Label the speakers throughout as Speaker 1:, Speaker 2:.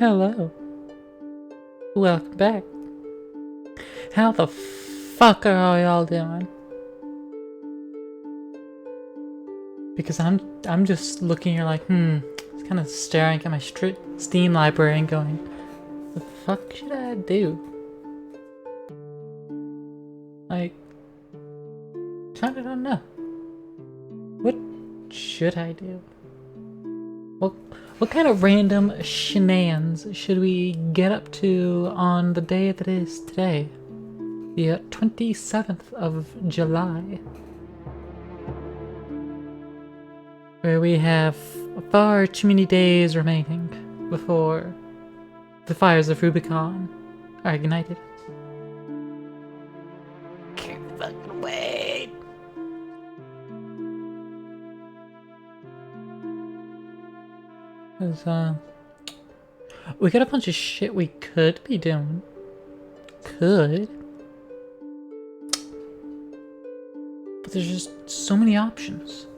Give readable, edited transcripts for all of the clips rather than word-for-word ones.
Speaker 1: Hello. Welcome back. How the fuck are y'all doing? Because I'm just looking here like, just kind of staring at my Steam library and going, the fuck should I do? Like, kinda don't know. What should I do? What kind of random shenanigans should we get up to on the day that is today? The 27th of July. Where we have far too many days remaining before the fires of Rubicon are ignited. Can't fucking wait! Cause, we got a bunch of shit we could be doing. Could. But there's just so many options.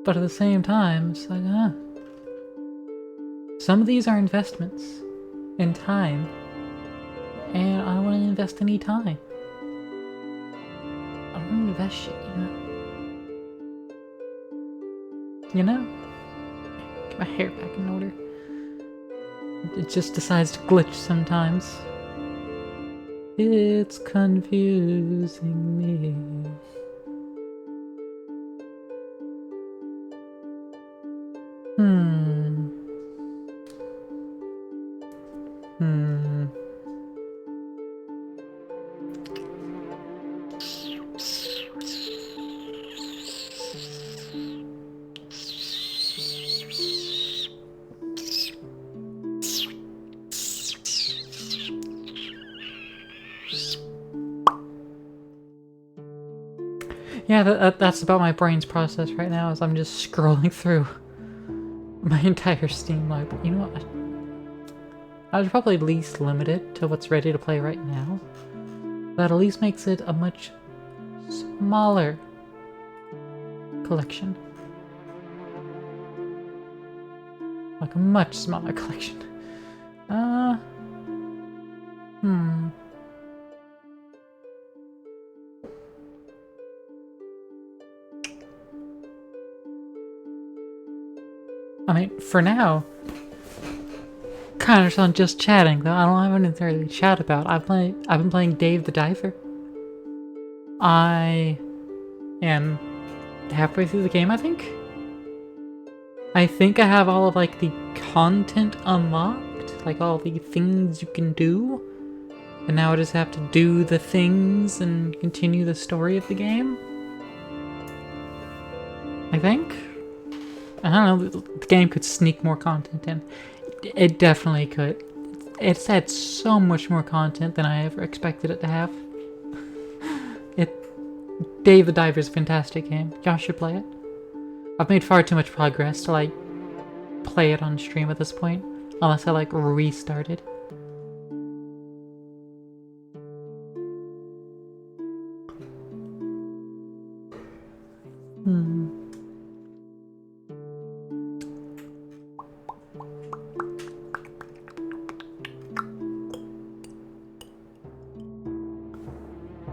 Speaker 1: But at the same time, it's like, some of these are investments in time. And I don't want to invest any time. I don't want to invest shit, you know? You know? Get my hair back in order. It just decides to glitch sometimes. It's confusing me. Yeah, that's about my brain's process right now, as I'm just scrolling through my entire Steam library. You know what? I would probably at least limit it to what's ready to play right now. That at least makes it a much smaller collection. Like a much smaller collection. I mean, for now, kind of on just chatting though. I don't have anything to really chat about. I've been playing Dave the Diver. I am halfway through the game, I think. I think I have all of like the content unlocked, like all the things you can do. And now I just have to do the things and continue the story of the game. I think. I don't know, the game could sneak more content in. It definitely could. It's had so much more content than I ever expected it to have. Dave the Diver is a fantastic game. Y'all should play it. I've made far too much progress to like play it on stream at this point, unless I like restarted.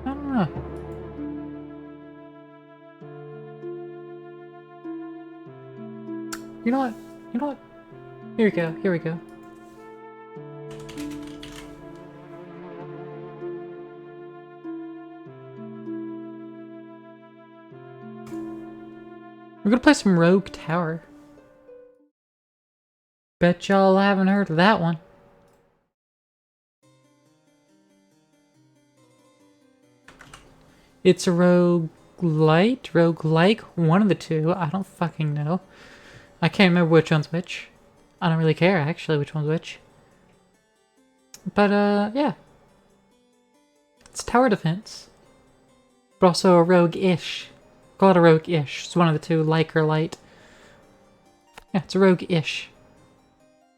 Speaker 1: I don't know. You know what? You know what? Here we go. Here we go. We're gonna play some Rogue Tower. Bet y'all haven't heard of that one. It's a roguelike, one of the two. I don't fucking know. I can't remember which one's which. I don't really care, actually, which one's which. But, yeah. It's tower defense. But also a rogue-ish. Call it a rogue-ish. It's one of the two, like or light. Yeah, it's a rogue-ish.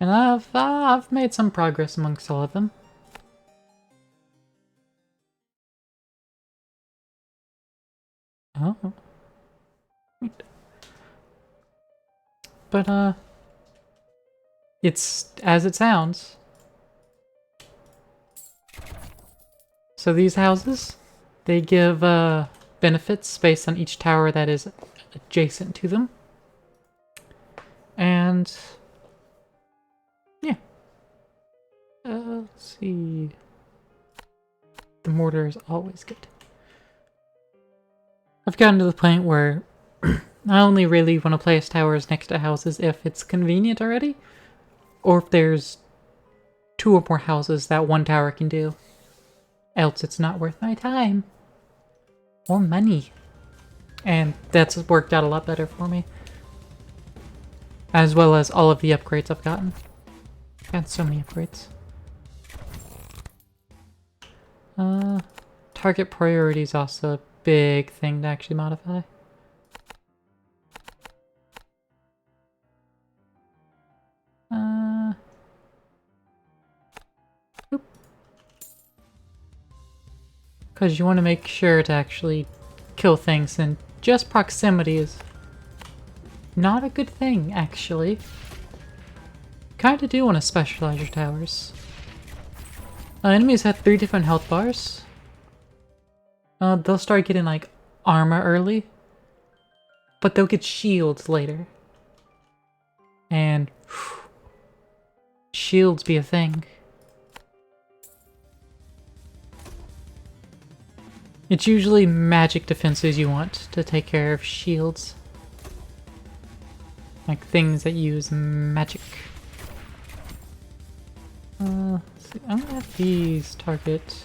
Speaker 1: And I've made some progress amongst all of them. Oh. But, It's as it sounds. So these houses, they give benefits based on each tower that is adjacent to them. And yeah. Let's see. The mortar is always good. I've gotten to the point where I only really want to place towers next to houses if it's convenient already, or if there's 2 or more houses that one tower can do. Else it's not worth my time. Or money. And that's worked out a lot better for me. As well as all of the upgrades I've gotten. I've got so many upgrades. Target priority is also a big thing to actually modify. Because you want to make sure to actually kill things, and just proximity is not a good thing, actually. Kinda do want to specialize your towers. Enemies have 3 different health bars. They'll start getting, like, armor early, but they'll get shields later. And shields be a thing. It's usually magic defenses you want to take care of shields. Like things that use magic. Let's see. I'm gonna have these target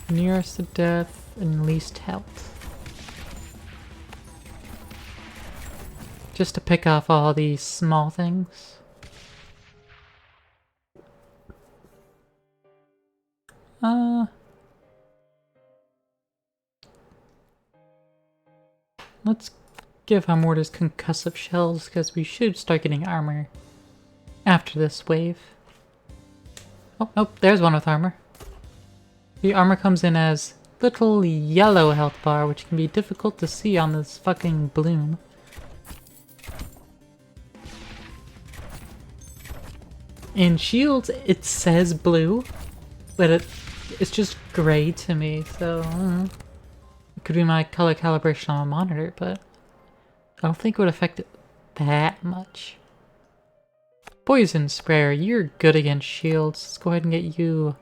Speaker 1: nearest to death and least health. Just to pick off all these small things. Let's give our mortars concussive shells, because we should start getting armor after this wave. Oh, nope, there's one with armor. The armor comes in as little yellow health bar, which can be difficult to see on this fucking bloom. In shields, it says blue, but it's just gray to me, so it could be my color calibration on my monitor, but I don't think it would affect it that much. Poison sprayer, you're good against shields. Let's go ahead and get you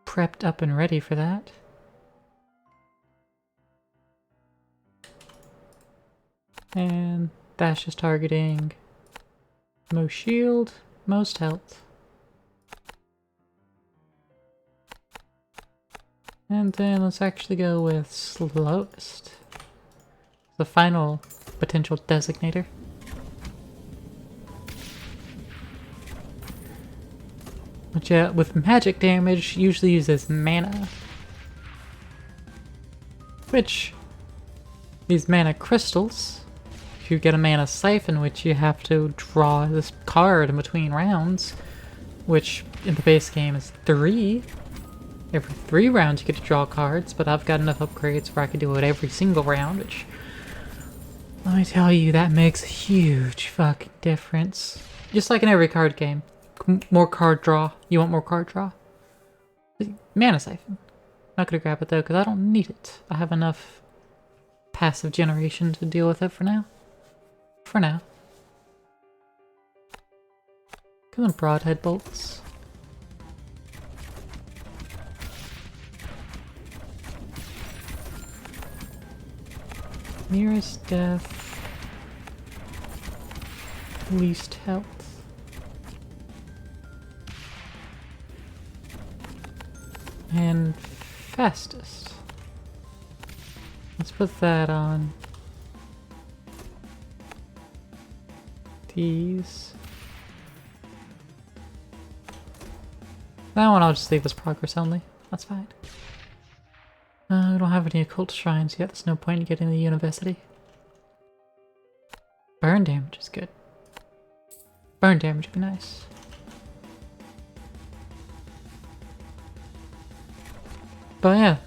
Speaker 1: prepped up and ready for that. And that's just targeting most shield, most health. And then let's actually go with slowest. The final potential designator. Which, with magic damage, usually uses mana. Which, these mana crystals, if you get a mana siphon, which you have to draw this card in between rounds, which in the base game is 3. Every 3 rounds you get to draw cards, but I've got enough upgrades where I can do it every single round, which, let me tell you, that makes a huge fucking difference. Just like in every card game. More card draw. You want more card draw? Mana Siphon. Not gonna grab it though, because I don't need it. I have enough passive generation to deal with it for now. For now. Come on, broadhead bolts. Nearest death, least health. And fastest. Let's put that on these. That one I'll just leave as progress only. That's fine. We don't have any occult shrines yet. There's no point in getting the university. Burn damage is good. Burn damage would be nice. But yeah,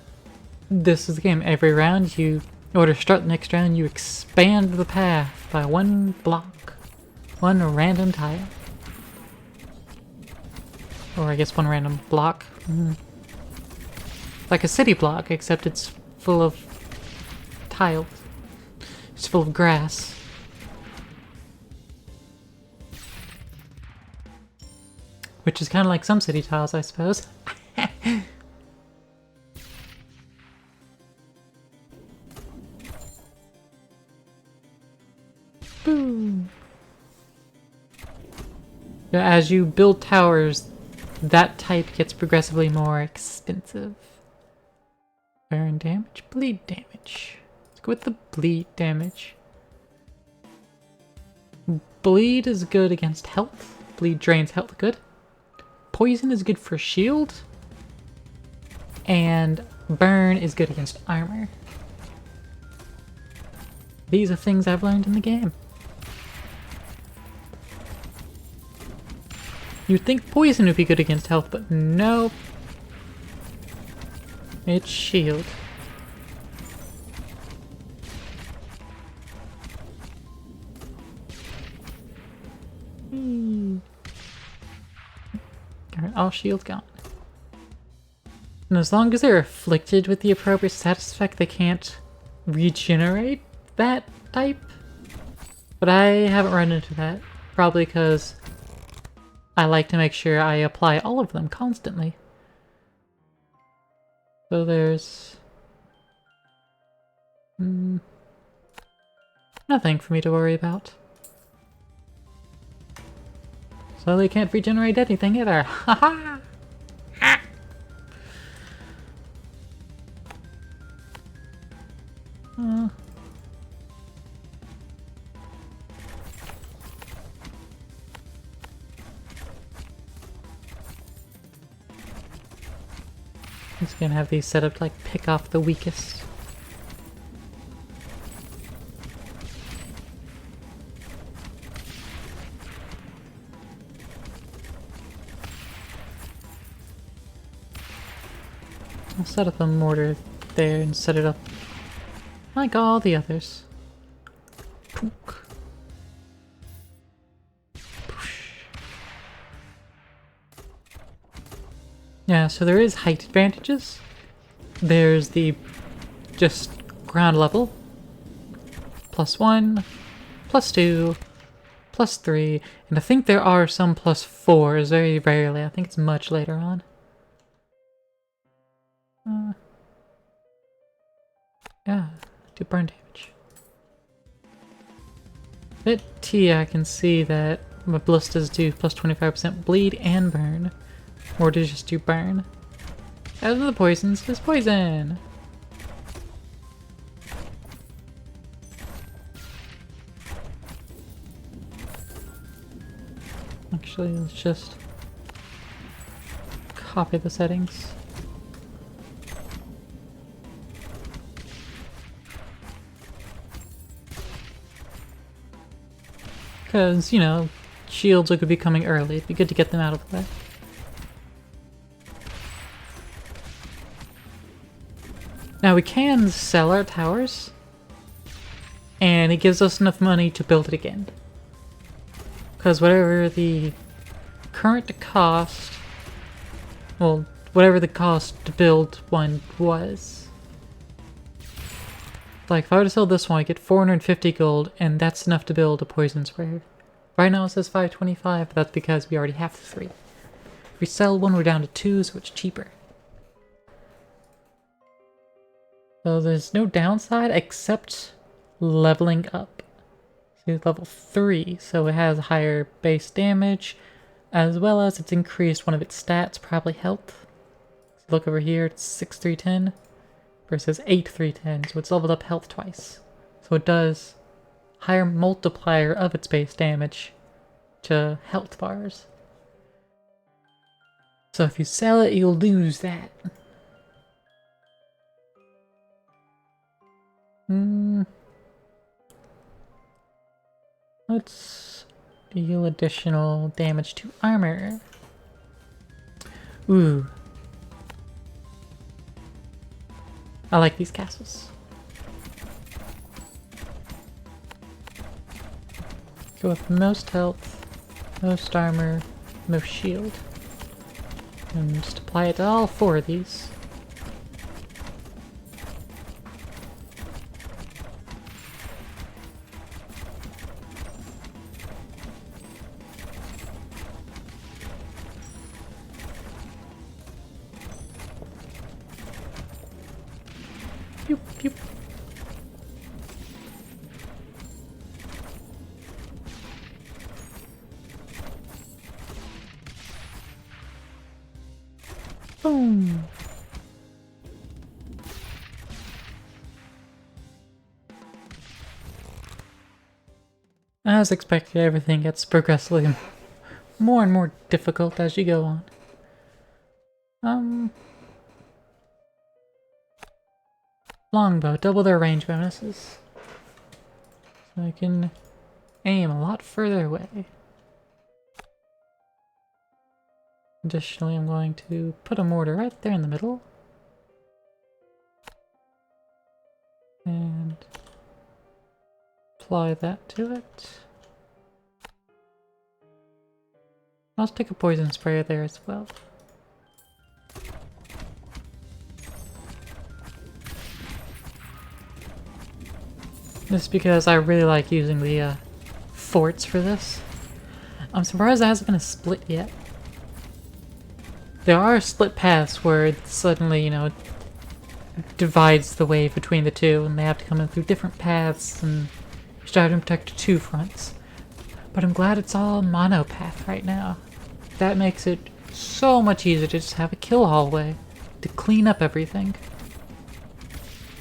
Speaker 1: this is the game. Every round in order to start the next round, you expand the path by 1 block. one random tile. Or I guess one random block. Like a city block, except it's full of tile. It's full of grass. Which is kind of like some city tiles, I suppose. Boom. As you build towers, that type gets progressively more expensive. Burn damage, bleed damage. Let's go with the bleed damage. Bleed is good against health. Bleed drains health, good. Poison is good for shield. And burn is good against armor. These are things I've learned in the game. You'd think poison would be good against health, but nope. It's shield. Alright, all shield gone. And as long as they're afflicted with the appropriate status effect, they can't regenerate that type. But I haven't run into that. Probably because I like to make sure I apply all of them constantly. So there's nothing for me to worry about. So they can't regenerate anything either. Haha! I'm just gonna have these set up to like pick off the weakest. I'll set up a mortar there and set it up like all the others. Pook. Yeah, so there is height advantages. There's the just ground level. +1, +2, +3, and I think there are some +4s, very rarely. I think it's much later on. Yeah, do burn damage. At T, I can see that my ballistas do +25% bleed and burn. Or to just do burn. As for the poisons, just poison! Actually, let's just copy the settings. Because, you know, shields are going to be coming early. It'd be good to get them out of the way. Now we can sell our towers, and it gives us enough money to build it again. Because whatever the current cost, well, whatever the cost to build one was. Like, if I were to sell this one, I get 450 gold, and that's enough to build a poison sprayer. Right now it says 525, but that's because we already have 3. If we sell one, we're down to 2, so it's cheaper. So there's no downside except leveling up. See, level 3, so it has higher base damage, as well as it's increased one of its stats, probably health. So look over here, it's 6,310 versus 8,310, so it's leveled up health twice. So it does higher multiplier of its base damage to health bars. So if you sell it, you'll lose that. Let's deal additional damage to armor. Ooh. I like these castles. Go with most health, most armor, most shield. And just apply it to all 4 of these. Pew, pew. Boom. As expected, everything gets progressively more and more difficult as you go on. Longbow, double their range bonuses. So I can aim a lot further away. Additionally, I'm going to put a mortar right there in the middle. And apply that to it. I'll stick a poison sprayer there as well. This is because I really like using the forts for this. I'm surprised it hasn't been a split yet. There are split paths where it suddenly, you know, divides the wave between the two, and they have to come in through different paths, and you're starting to protect 2 fronts. But I'm glad it's all mono path right now. That makes it so much easier to just have a kill hallway to clean up everything.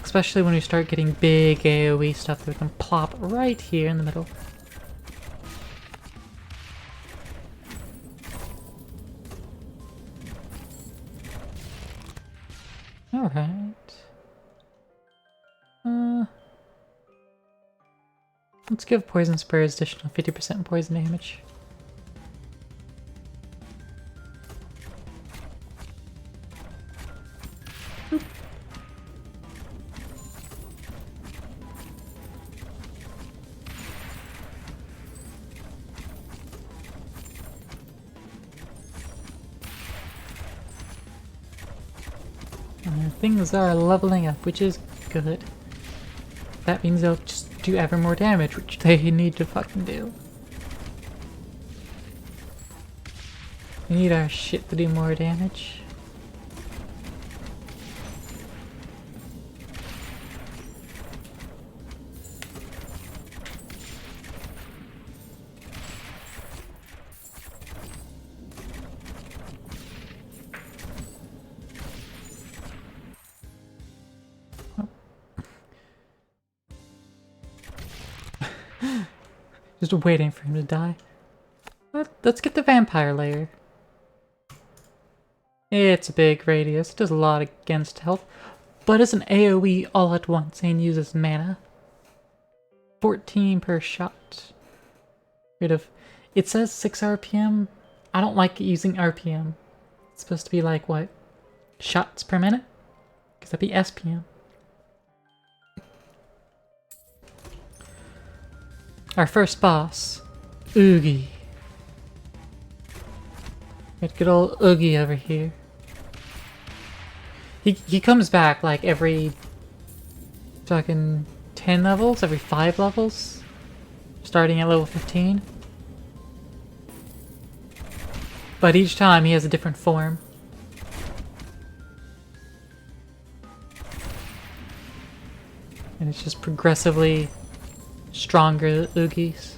Speaker 1: Especially when we start getting big AoE stuff that we can plop right here in the middle. Alright. Let's give poison sprayers additional 50% poison damage. Oop. Things are leveling up, which is good. That means they'll just do ever more damage, which they need to fucking do. We need our shit to do more damage. Just waiting for him to die. Let's get the vampire layer. It's a big radius, it does a lot against health, but it's an AoE all at once and uses mana. 14 per shot. It says 6 RPM. I don't like using RPM. It's supposed to be like, what? Shots per minute? Because that'd be SPM. Our first boss, Oogie. Got good old Oogie over here. He comes back like every fucking 10 levels, every 5 levels, starting at level 15. But each time he has a different form. And it's just progressively stronger Oogies.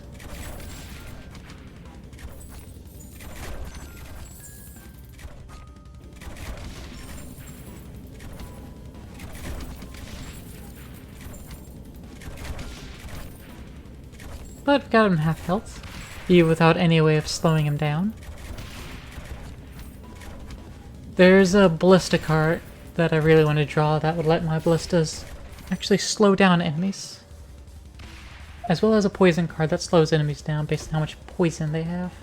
Speaker 1: But got him half health, even without any way of slowing him down. There's a ballista card that I really want to draw that would let my ballistas actually slow down enemies. As well as a poison card that slows enemies down based on how much poison they have.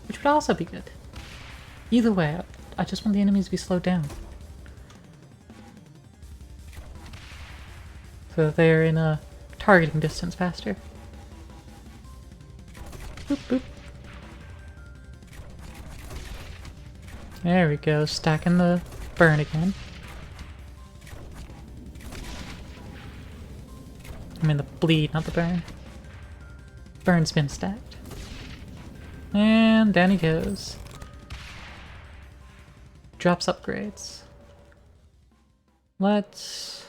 Speaker 1: Which would also be good. Either way, I just want the enemies to be slowed down. So that they're in a targeting distance faster. Boop, boop. There we go, stacking the burn again. I mean the bleed, not the burn. Burn's been stacked. And down he goes. Drops upgrades. Let's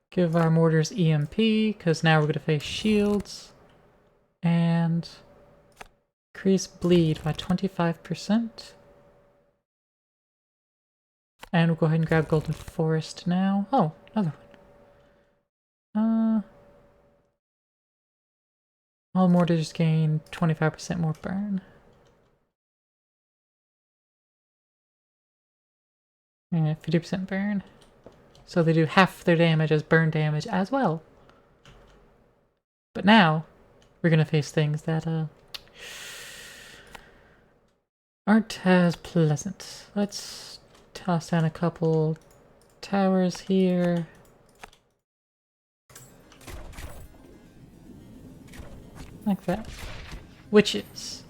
Speaker 1: give our mortars EMP, because now we're going to face shields. And increase bleed by 25%. And we'll go ahead and grab Golden Forest now. Oh, another one. All mortars gain 25% more burn. And 50% burn. So they do half their damage as burn damage as well. But now, we're gonna face things that aren't as pleasant. Let's toss down a couple towers here. Like that. Witches.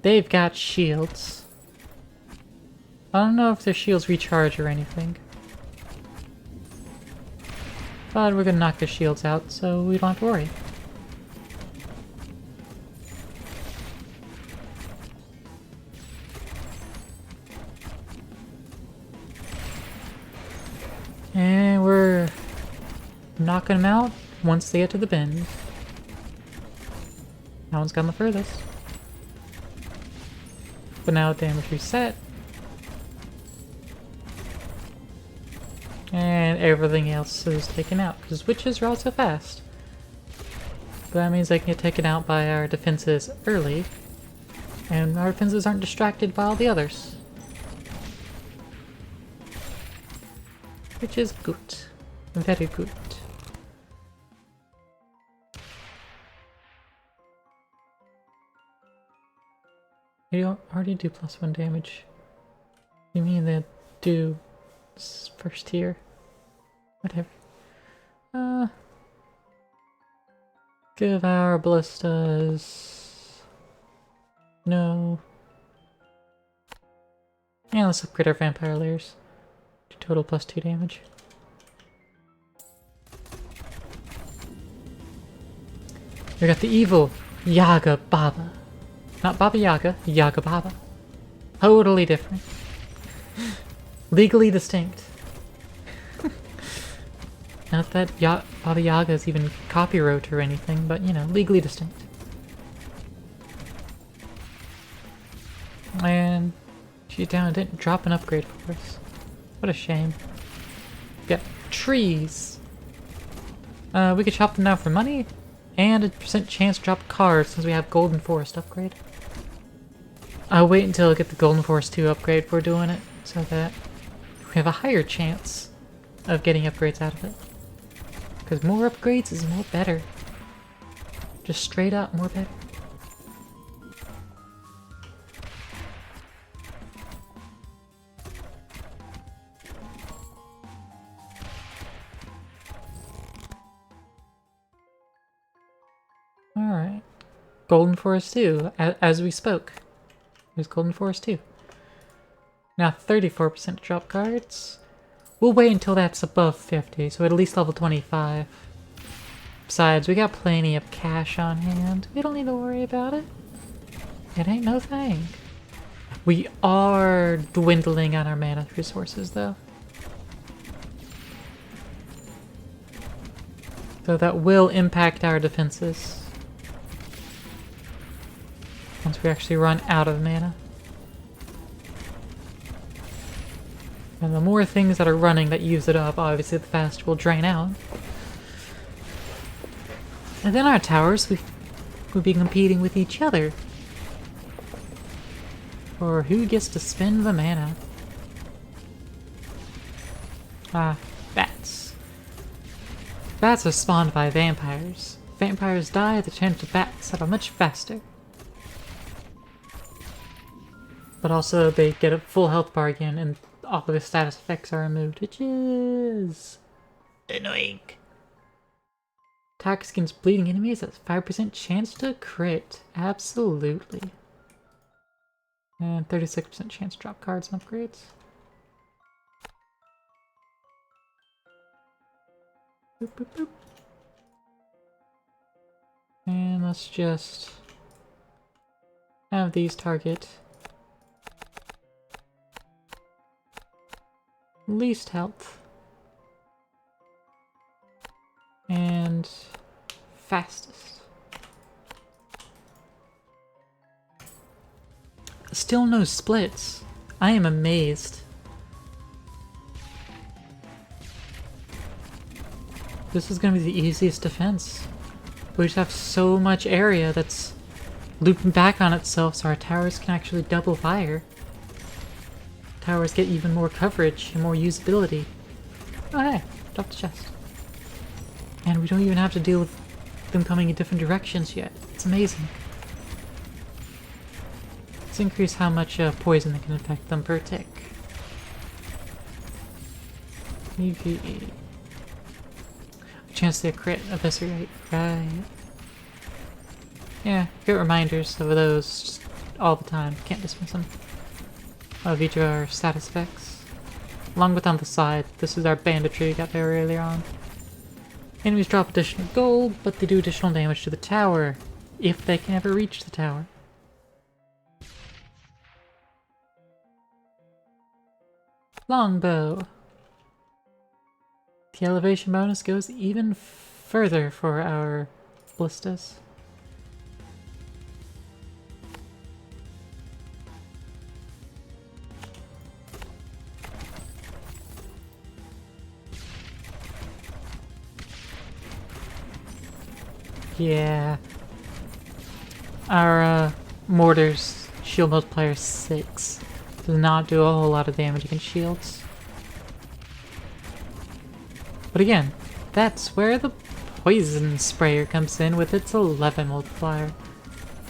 Speaker 1: They've got shields. I don't know if their shields recharge or anything. But we're gonna knock their shields out, so we don't have to worry. And we're knocking them out once they get to the bend. That one's gone the furthest. But now damage reset. And everything else is taken out, because witches are also fast. But that means they can get taken out by our defenses early. And our defenses aren't distracted by all the others. Which is good. Very good. You already do +1 damage. You mean they do first tier? Whatever. Give our ballistas. No. And let's upgrade our vampire layers. Total +2 damage. We got the evil Yaga Baba. Not Baba Yaga, Yaga Baba. Totally different. Legally distinct. Not that Baba Yaga is even copyright or anything, but you know, legally distinct. And she's down and didn't drop an upgrade for us. What a shame. Got trees. We could chop them now for money, and a % chance to drop cards since we have Golden Forest upgrade. I'll wait until I get the Golden Forest 2 upgrade before doing it, so that we have a higher chance of getting upgrades out of it. Because more upgrades is more better. Just straight up more better. Alright. Golden Forest 2, as we spoke. Here's Golden Forest 2. Now 34% drop cards. We'll wait until that's above 50, so at least level 25. Besides, we got plenty of cash on hand. We don't need to worry about it. It ain't no thing. We are dwindling on our mana resources, though. So that will impact our defenses. Once we actually run out of mana. And the more things that are running that use it up, obviously the faster we'll drain out. And then our towers, we'll be competing with each other. For who gets to spend the mana. Ah, bats. Bats are spawned by vampires. Vampires die, they turn to bats that are much faster. But also they get a full health bar again and all of the status effects are removed, which is annoying. Attack against bleeding enemies has 5% chance to crit. Absolutely. And 36% chance to drop cards and upgrades. Boop, boop, boop. And let's just have these target least health and fastest. Still no splits. I am amazed. This is gonna be the easiest defense. We just have so much area that's looping back on itself so our towers can actually double fire. Towers get even more coverage and more usability. Oh hey, drop the chest. And we don't even have to deal with them coming in different directions yet. It's amazing. Let's increase how much poison that can affect them per tick. EVE. Chance to crit, eviscerate, right. Yeah, get reminders of those just all the time. Can't dismiss them. Of each of our status effects. Along with on the side, this is our banditry we got there earlier on. Enemies drop additional gold, but they do additional damage to the tower, if they can ever reach the tower. Longbow. The elevation bonus goes even further for our ballistas. Yeah. Our mortar's shield multiplier 6 does not do a whole lot of damage against shields. But again, that's where the poison sprayer comes in with its 11 multiplier,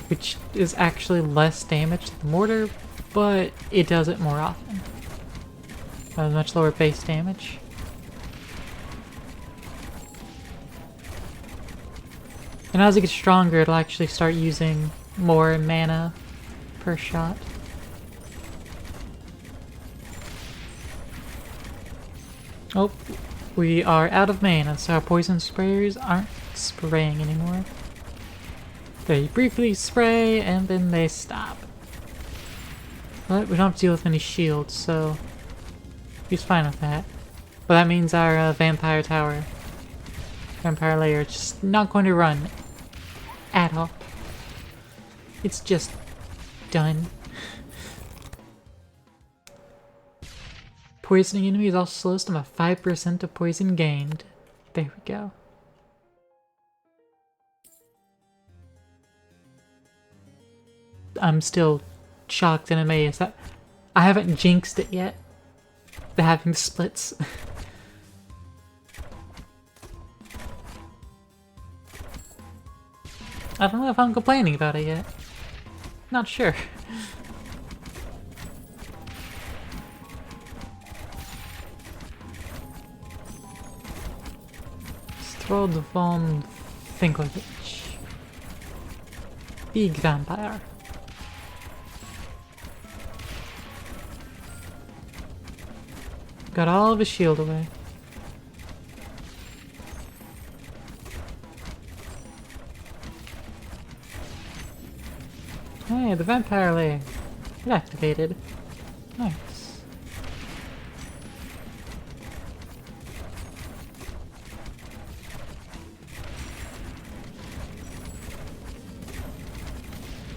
Speaker 1: which is actually less damage to the mortar, but it does it more often. Has much lower base damage. And as it gets stronger, it'll actually start using more mana per shot. Oh, we are out of mana, so our poison sprayers aren't spraying anymore. They briefly spray, and then they stop. But we don't have to deal with any shields, so he's fine with that. But that means our vampire tower, vampire layer, is just not going to run at all. It's just done. Poisoning enemies also slows them at 5% of poison gained. There we go. I'm still shocked and amazed that I haven't jinxed it yet. The having splits. I don't know if I'm complaining about it yet. Not sure. Strode von Finkovich. Big vampire. Got all of his shield away. Hey, the vampire lair. It activated. Nice.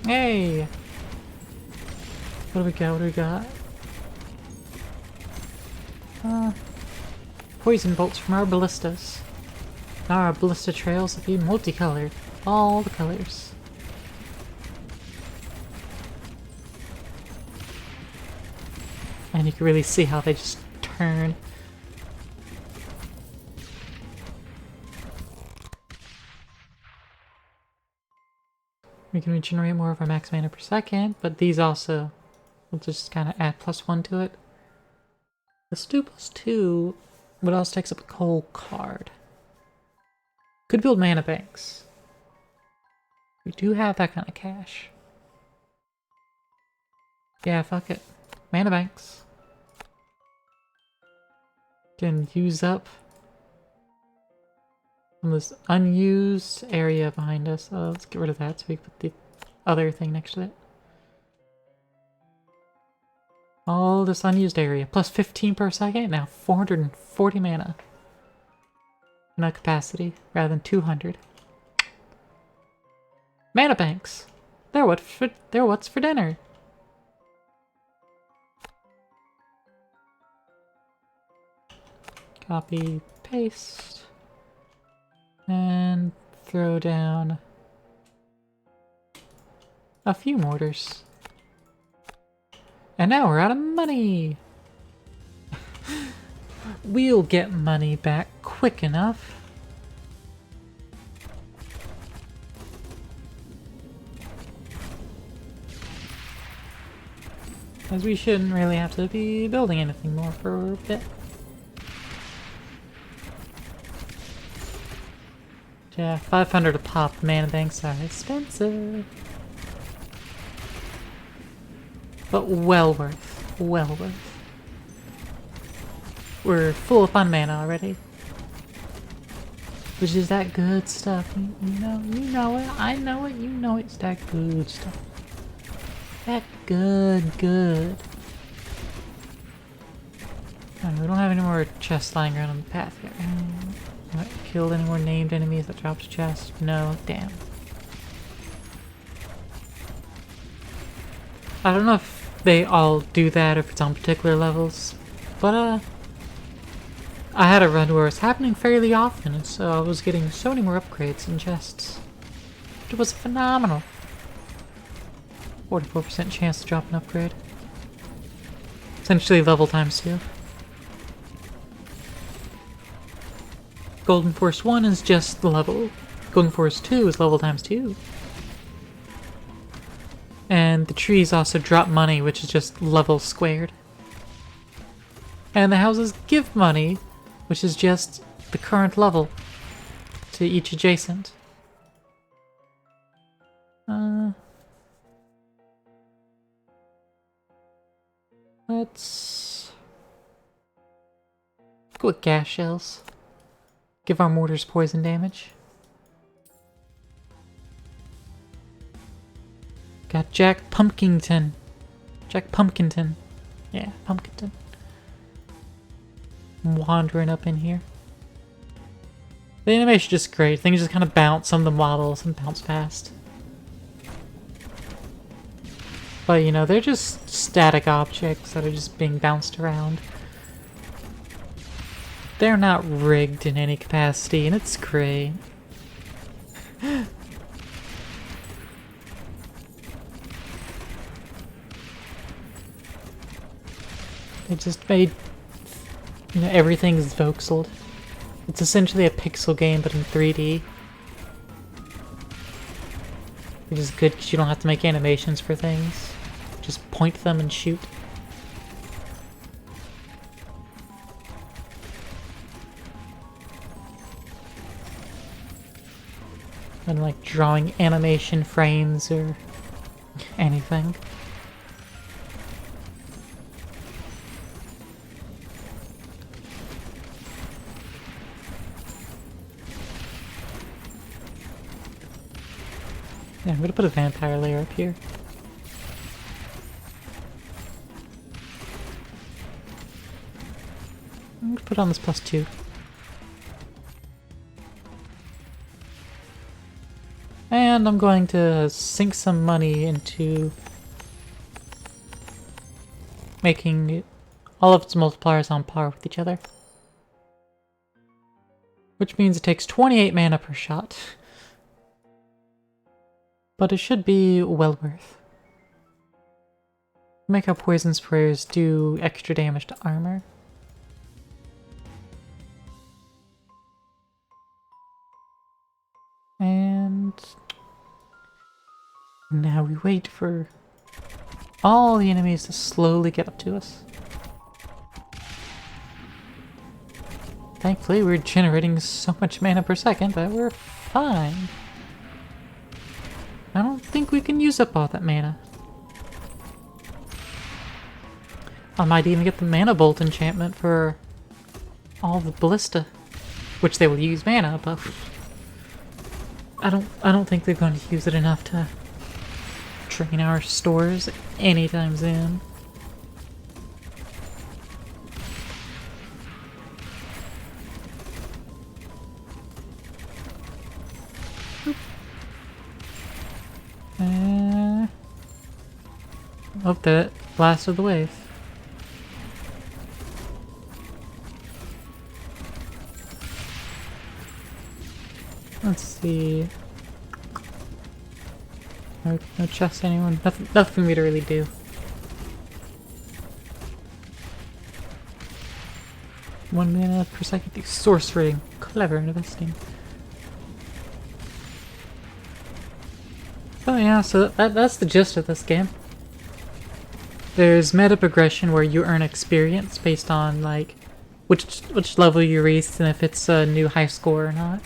Speaker 1: Hey! What do we got? What do we got? Poison bolts from our ballistas. Now our ballista trails will be multicolored. All the colors. And you can really see how they just turn. We can regenerate more of our max mana per second, but these also will just kind of add +1 to it. Let's do +2, but also takes up a coal card. Could build mana banks. We do have that kind of cash. Yeah, fuck it. Mana banks. Can use up from this unused area behind us. Let's get rid of that so we can put the other thing next to it. All this unused area. Plus 15 per second. Now 440 mana. Not capacity. Rather than 200. Mana banks. They're what's for dinner. Copy, paste. And throw down a few mortars. And now we're out of money! We'll get money back quick enough. As we shouldn't really have to be building anything more for a bit. Yeah, 500 a pop. Mana banks are expensive. But well worth. Well worth. We're full up on mana already. Which is that good stuff. You know it. I know it. You know it's that good stuff. That good. We don't have any more chests lying around on the path yet. Killed any more named enemies that dropped a chest? No, damn. I don't know if they all do that or if it's on particular levels, but I had a run where it's happening fairly often, and so I was getting so many more upgrades and chests. It was phenomenal. 44% chance to drop an upgrade. Essentially level times 2. Golden Force 1 is just the level. Golden Force 2 is level times 2. And the trees also drop money, which is just level squared. And the houses give money, which is just the current level to each adjacent. Let's go with gas shells. Give our mortars poison damage. Got Jack Pumpkinton. Jack Pumpkinton. Yeah, Pumpkinton. I'm wandering up in here. The animation's just great. Things just kind of bounce. Some of them wobble, some bounce fast. But you know, they're just static objects that are just being bounced around. They're not rigged in any capacity, and it's great. They just made, you know, everything's voxeled. It's essentially a pixel game, but in 3D. Which is good because you don't have to make animations for things. Just point them and shoot. And like drawing animation frames or anything. Yeah, I'm gonna put a vampire layer up here. I'm gonna put on this +2. And I'm going to sink some money into making all of its multipliers on par with each other. Which means it takes 28 mana per shot. But it should be well worth. Make our poison sprayers do extra damage to armor. And now we wait for all the enemies to slowly get up to us. Thankfully, we're generating so much mana per second that we're fine. I don't think we can use up all that mana. I might even get the Mana Bolt enchantment for all the Ballista, which they will use mana, but I don't think they're going to use it enough to drain our stores anytime soon. Oh, that last of the wave. Let's see. No chest, anyone? Nothing for me to really do. One mana per second. Sorcery. Clever investing. Oh yeah, so that's the gist of this game. There's meta progression where you earn experience based on like which level you reach and if it's a new high score or not.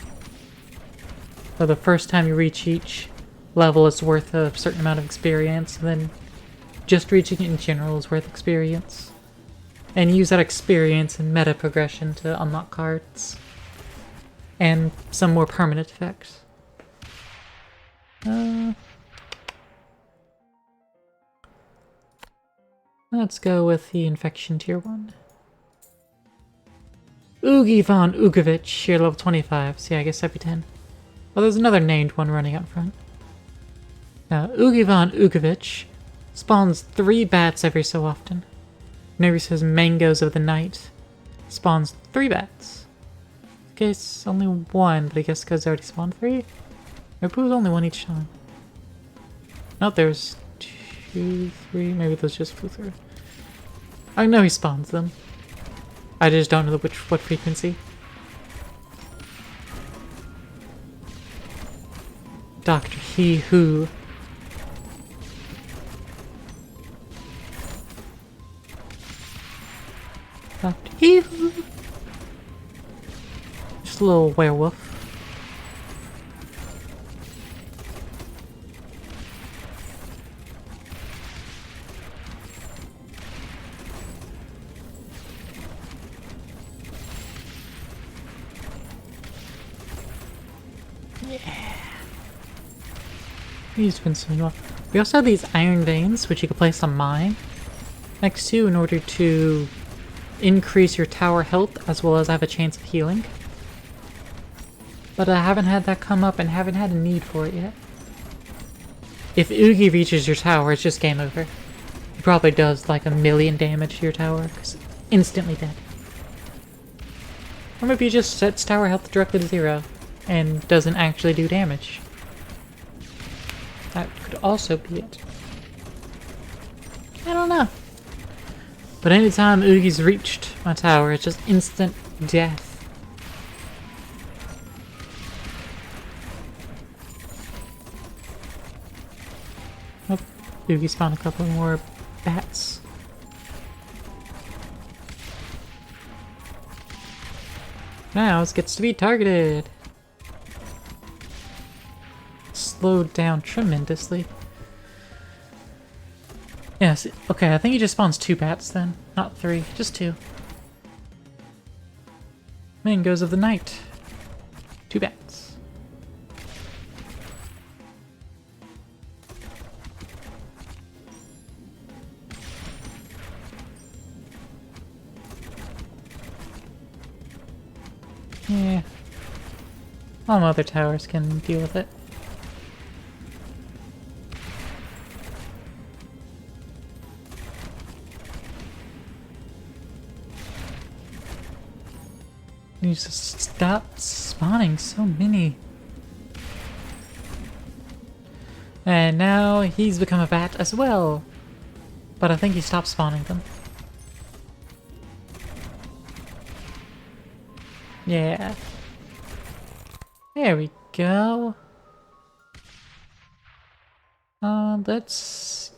Speaker 1: So the first time you reach each level is worth a certain amount of experience, and then just reaching it in general is worth experience. And you use that experience in meta progression to unlock cards. And some more permanent effects. Let's go with the Infection Tier 1. Oogie von Ugovich, you're level 25, so yeah, I guess every 10. Well, there's another named one running out front. Oogie von Ugovich spawns 3 bats every so often. Whenever he says Mangoes of the Night, spawns 3 bats. In case only 1, but I guess because I already spawned 3? Or it was only 1 each time. No, there's 2, 3, maybe those just flew through. I know he spawns them. I just don't know what frequency. Dr. He Who. Dr. He Who. Just a little werewolf. He's been so well. We also have these iron veins, which you can place on mine next to in order to increase your tower health as well as have a chance of healing. But I haven't had that come up and haven't had a need for it yet. If Oogie reaches your tower, it's just game over. He probably does like 1,000,000 damage to your tower, because it's instantly dead. Or maybe he just sets tower health directly to 0 and doesn't actually do damage. That could also be it. I don't know. But anytime Oogie's reached my tower, it's just instant death. Oh, Oogie's found a couple more bats. Now it gets to be targeted. Slowed down tremendously. Yes, okay, I think he just spawns 2 bats then. Not 3, just 2. Mangoes of the Night. 2 bats. Yeah. All my other towers can deal with it. You just stop spawning so many. And now he's become a bat as well. But I think he stopped spawning them. Yeah. There we go. Let's...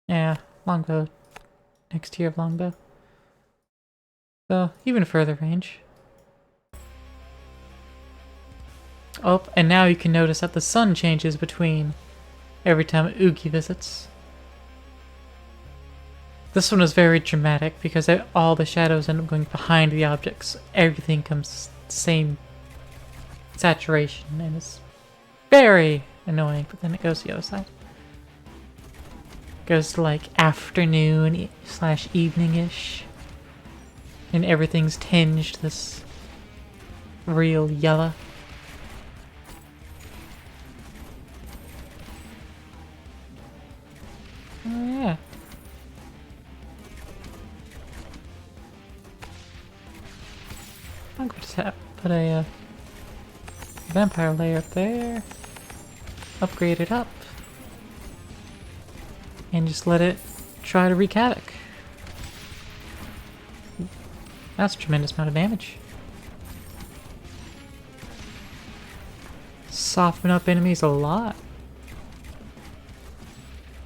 Speaker 1: Yeah, longbow. Next tier of longbow. So, even further range. Oh, and now you can notice that the sun changes between every time Oogie visits. This one is very dramatic because all the shadows end up going behind the objects. Everything comes same saturation and it's very annoying, but then it goes to the other side. Goes to like afternoon / evening-ish. And everything's tinged this real yellow. Oh yeah. I'm going to put a vampire layer up there. Upgrade it up. And just let it try to wreak havoc. That's a tremendous amount of damage. Soften up enemies a lot.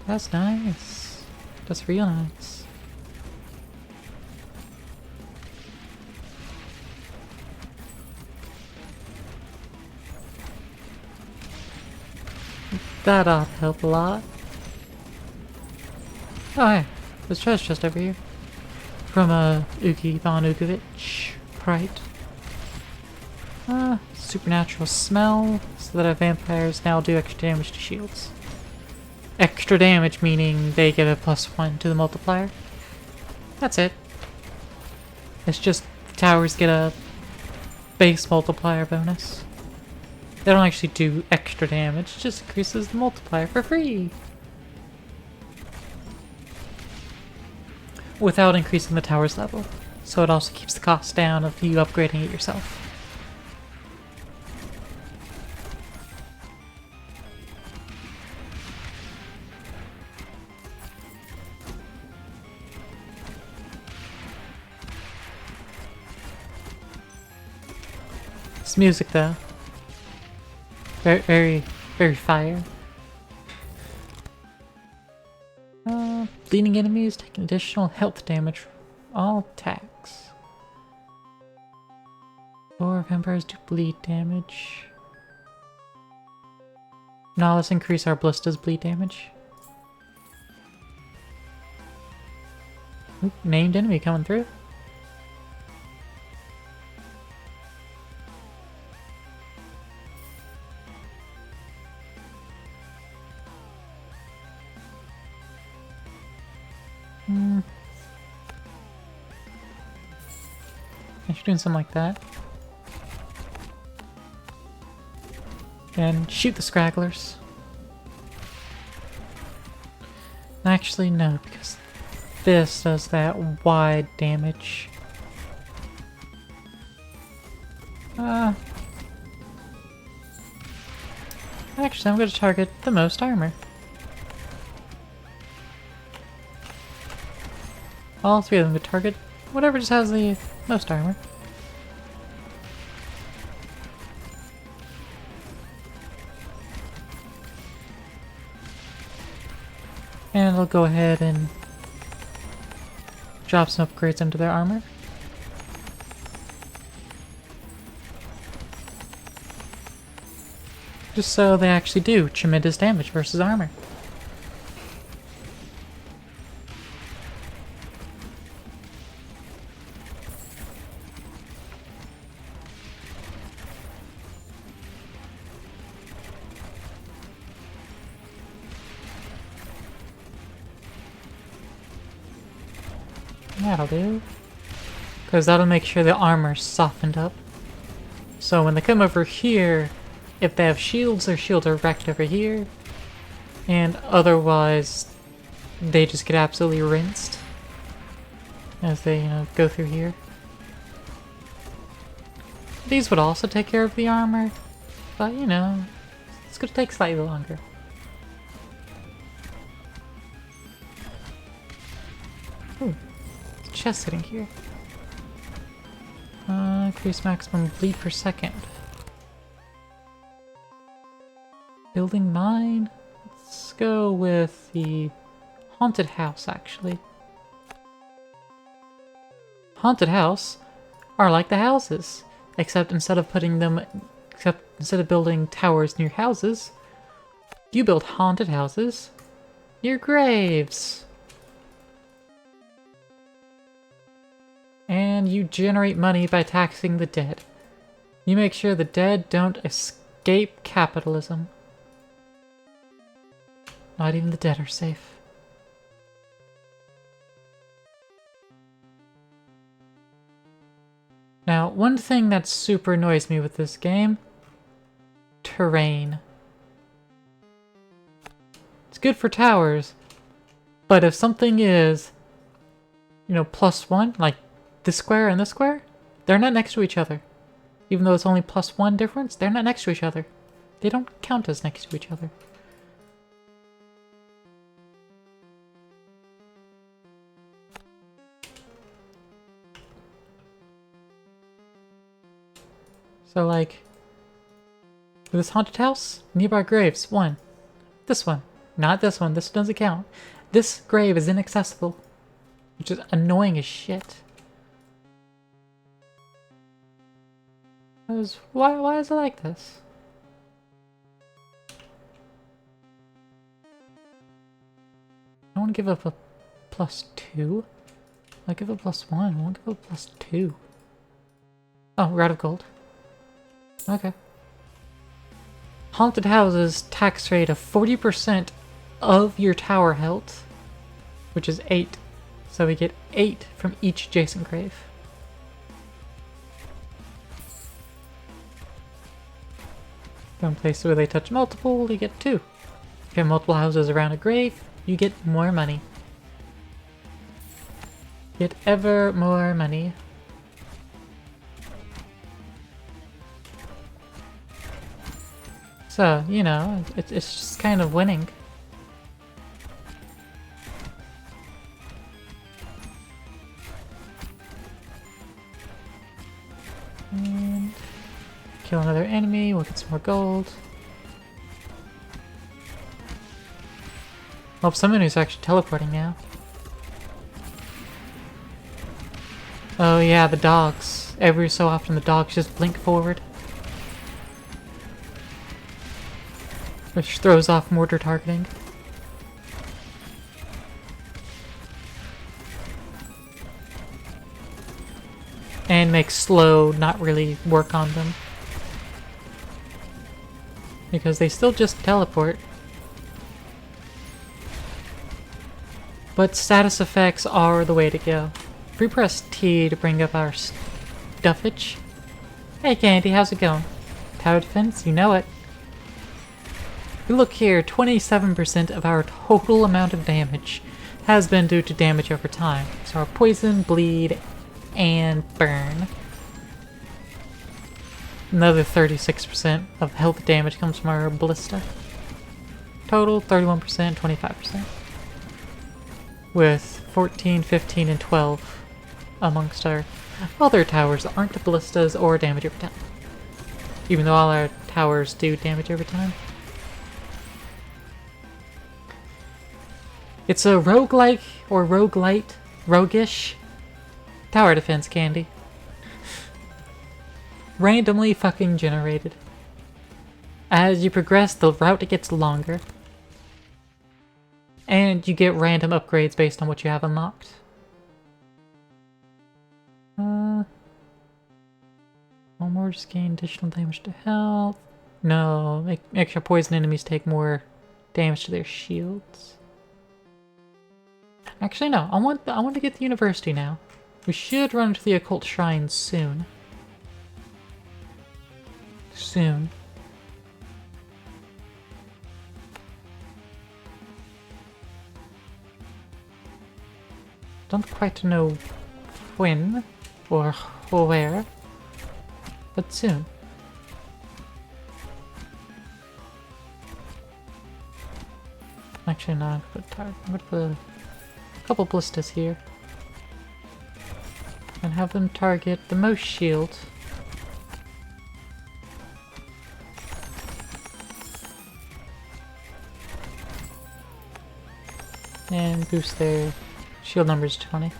Speaker 1: That's nice. That's real nice. That ought to help a lot. Oh hey, there's treasure chest over here. From Uki von Ukovich, Prite. Supernatural smell, so that our vampires now do extra damage to shields. Extra damage meaning they get a +1 to the multiplier. That's it. It's just towers get a base multiplier bonus. They don't actually do extra damage, it just increases the multiplier for free. Without increasing the tower's level. So it also keeps the cost down of you upgrading it yourself. This music though. Very fire. Bleeding enemies take additional health damage from all attacks. 4 vampires do bleed damage. Now let's increase our ballista's bleed damage. Oop, named enemy coming through. I should do something like that. And shoot the scragglers. Actually, no, because this does that wide damage. Actually, I'm going to target the most armor. All 3 of them would target whatever just has the most armor. And I'll go ahead and drop some upgrades into their armor. Just so they actually do tremendous damage versus armor. That'll do. Because that'll make sure the armor's softened up. So when they come over here, if they have shields, their shields are wrecked over here. And otherwise, they just get absolutely rinsed. As they, go through here. These would also take care of the armor. But, it's gonna take slightly longer. Ooh. Chest sitting here. Increase maximum bleed per second. Building 9? Let's go with the haunted house, actually. haunted house are like the houses, except instead of building towers near houses, you build haunted houses near graves. And you generate money by taxing the dead. You make sure the dead don't escape capitalism. Not even the dead are safe. Now, one thing that super annoys me with this game, terrain. It's good for towers, but if something is, you know, +1, like this square and this square, they're not next to each other. Even though it's only +1 difference, they're not next to each other. They don't count as next to each other. So like, this haunted house, nearby graves, 1. This one, not this one, this doesn't count. This grave is inaccessible, which is annoying as shit. Why is it like this? I want to give up a +2. I'll give it +1, I won't give it +2. Oh, we're out of gold. Okay. Haunted houses tax rate of 40% of your tower health, which is 8. So we get 8 from each adjacent grave. In places where they touch multiple, you get 2. If you have multiple houses around a grave, you get more money. Get ever more money. So, you know, it's just kind of winning. And kill another enemy, we'll get some more gold. Oh, someone who's actually teleporting now. Oh yeah, the dogs. Every so often the dogs just blink forward. Which throws off mortar targeting. And makes slow not really work on them. Because they still just teleport. But status effects are the way to go. If we press T to bring up our stuffage. Hey Candy, how's it going? Tower defense, you know it. Look here, 27% of our total amount of damage has been due to damage over time. So our poison, bleed, and burn. Another 36% of health damage comes from our ballista. Total 31%, 25%. With 14, 15, and 12 amongst our other towers that aren't ballistas or damage over time. Even though all our towers do damage over time. It's a roguelike or roguelite, roguish tower defense candy. Randomly fucking generated. As you progress, the route gets longer. And you get random upgrades based on what you have unlocked. One more, just gain additional damage to health. No, make sure poison enemies take more damage to their shields. Actually, no. I want to get the university now. We should run into the occult shrine soon. Soon. Don't quite know when or where, but soon. Actually, no. I'm gonna put a couple ballistas here. And have them target the most shield. And boost their shield numbers to 20.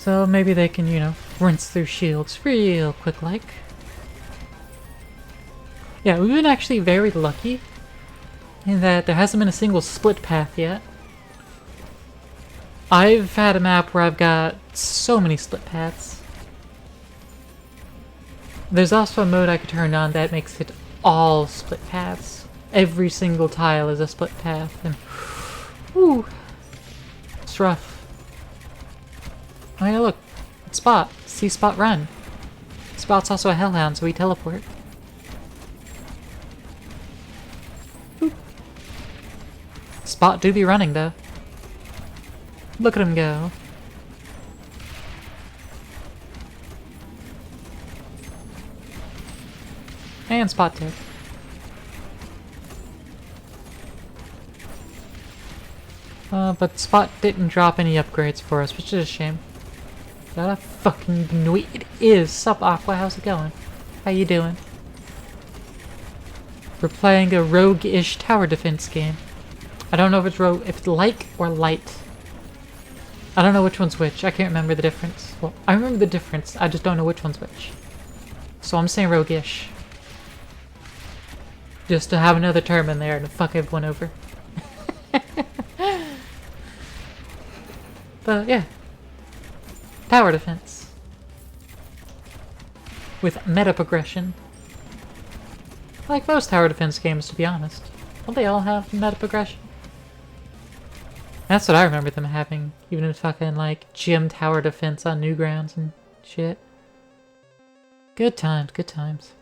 Speaker 1: So maybe they can, you know, rinse through shields real quick like. Yeah, we've been actually very lucky in that there hasn't been a single split path yet. I've had a map where I've got so many split paths. There's also a mode I could turn on that makes it all split paths. Every single tile is a split path, and whew, it's rough. Oh yeah, look, it's Spot. See Spot run. Spot's also a hellhound, so he teleport. Boop. Spot do be running though. Look at him go. And Spot dead. But Spot didn't drop any upgrades for us, which is a shame. That a fucking gnui. It is. Sup, Aqua? How's it going? How you doing? We're playing a rogue-ish tower defense game. I don't know if it's rogue, if it's like or light. I don't know which one's which. I can't remember the difference. Well, I remember the difference. I just don't know which one's which. So I'm saying rogue-ish. Just to have another term in there and fuck everyone over. But yeah. Tower defense. With meta progression. Like most tower defense games, to be honest. Don't they all have meta progression? That's what I remember them having. Even in fucking like gym tower defense on Newgrounds and shit. Good times, good times.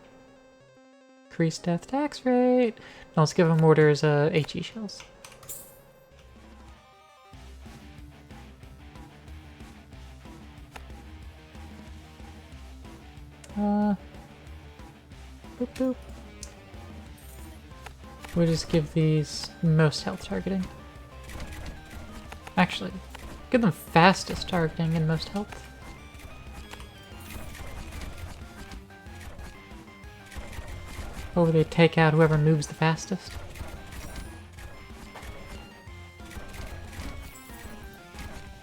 Speaker 1: Increased death tax rate. No, let's give them orders HE shells. Boop boop. We'll just give these most health targeting. Actually, give them fastest targeting and most health. Or they take out whoever moves the fastest.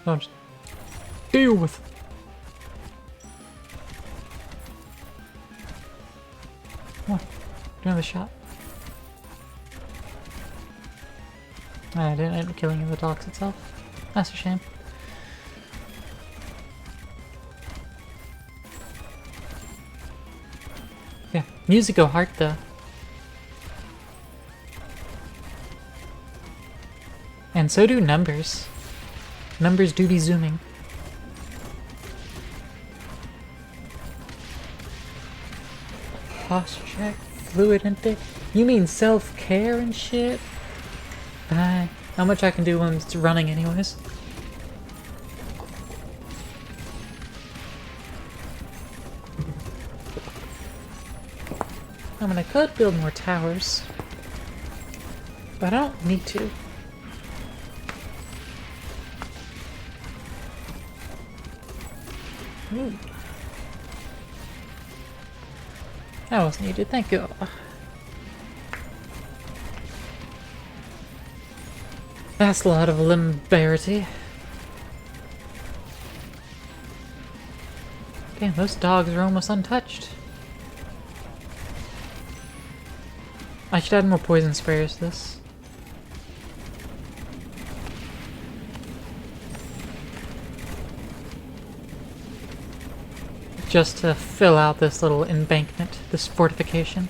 Speaker 1: No, just deal with it. Come on, do another shot. I didn't end up killing the dogs itself. That's a shame. Yeah, music go hard though. And so do numbers. Numbers do be zooming. Posture check, fluid intake. You mean self-care and shit? Bye. How much I can do when it's running anyways. I mean, I could build more towers, but I don't need to. Ooh. That was needed, thank you. That's a lot of limbarity. Damn, those dogs are almost untouched. I should add more poison sprayers to this. Just to fill out this little embankment, this fortification.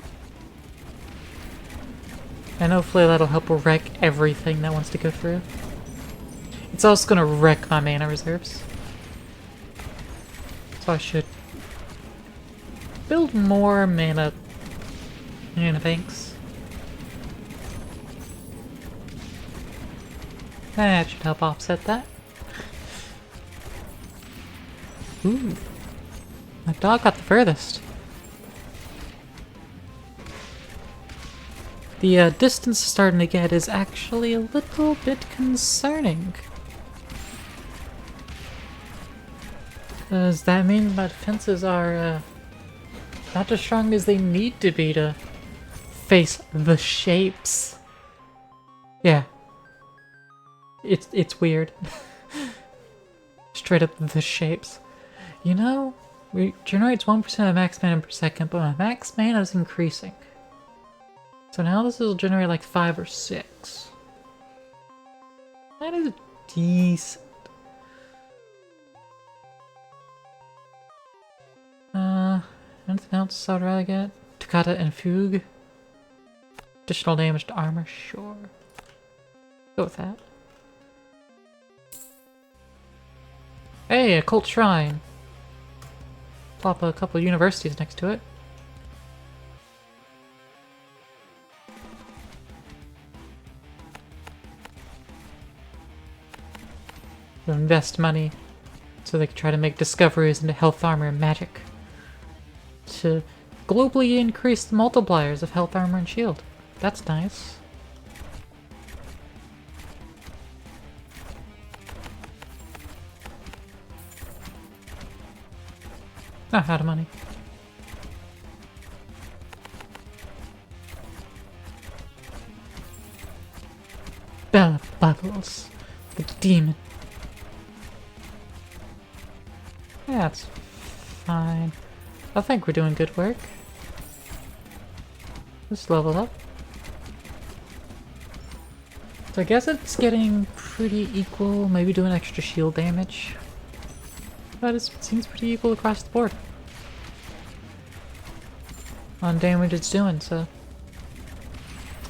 Speaker 1: And hopefully that'll help wreck everything that wants to go through. It's also gonna wreck my mana reserves. So I should build more mana banks. That should help offset that. Ooh. My dog got the furthest. The distance it's starting to get is actually a little bit concerning. Does that mean my defenses are not as strong as they need to be to face the shapes? Yeah. It's weird. Straight up the shapes. You know, it generates 1% of max mana per second, but my max mana is increasing. So now this will generate like 5 or 6. That is decent. Anything else I'd rather get? Toccata and Fugue. Additional damage to armor, sure. Go with that. Hey, a cult shrine. Plop a couple of universities next to it. You'll invest money so they can try to make discoveries into health armor and magic. To globally increase the multipliers of health armor and shield. That's nice. Ah, out of money. Bella Bubbles, the demon. That's fine. I think we're doing good work. Let's level up. So I guess it's getting pretty equal, maybe doing extra shield damage. But it seems pretty equal across the board. On damage it's doing, so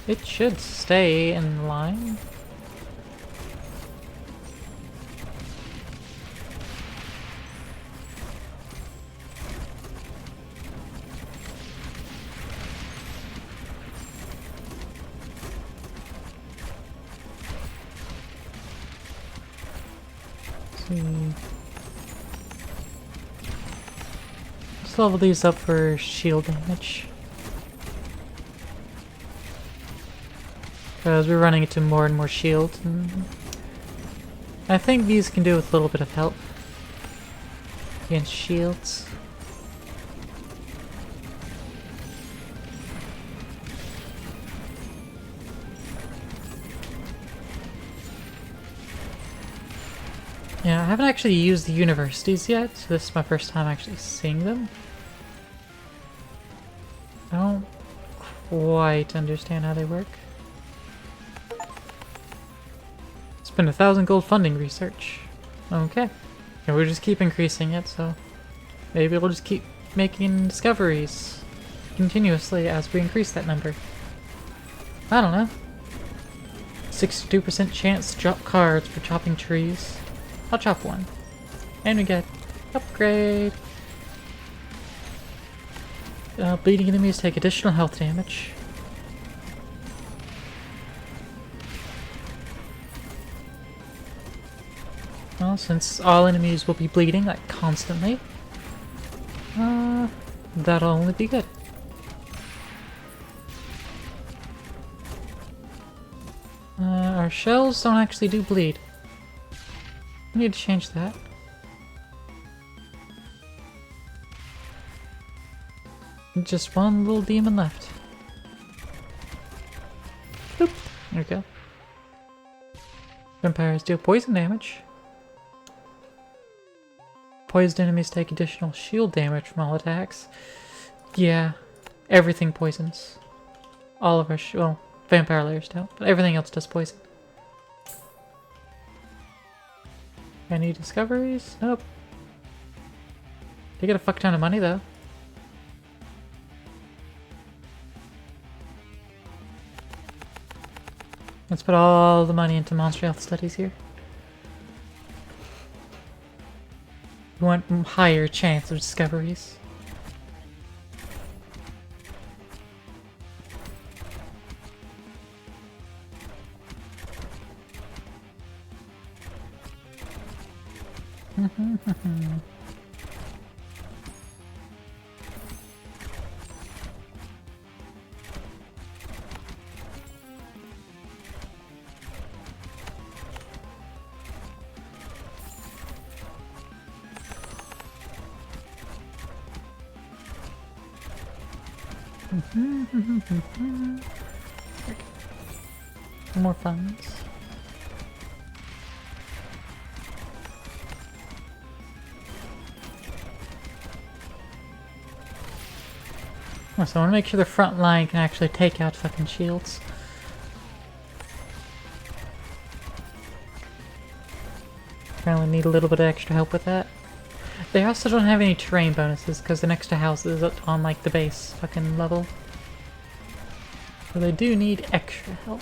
Speaker 1: it should stay in line. Let's level these up for shield damage. Because we're running into more and more shield. And I think these can do with a little bit of help against shields. Yeah, I haven't actually used the universities yet, so this is my first time actually seeing them. I don't quite understand how they work. Spend 1,000 gold funding research. Okay. And we'll just keep increasing it, so maybe we'll just keep making discoveries continuously as we increase that number. I don't know. 62% chance to drop cards for chopping trees. I'll chop one. And we get upgrade. Bleeding enemies take additional health damage. Well, since all enemies will be bleeding, like, constantly, that'll only be good. Our shells don't actually do bleed. We need to change that. Just one little demon left. Boop. There we go. Vampires deal poison damage. Poisoned enemies take additional shield damage from all attacks. Yeah, everything poisons. All of our well, vampire layers don't, but everything else does poison. Any discoveries? Nope. They get a fuck ton of money though. Let's put all the money into monster health studies here. We want higher chance of discoveries. More funds. So I want to make sure the front line can actually take out fucking shields. Apparently need a little bit of extra help with that. They also don't have any terrain bonuses because the next to house is on like the base fucking level. So they do need extra help.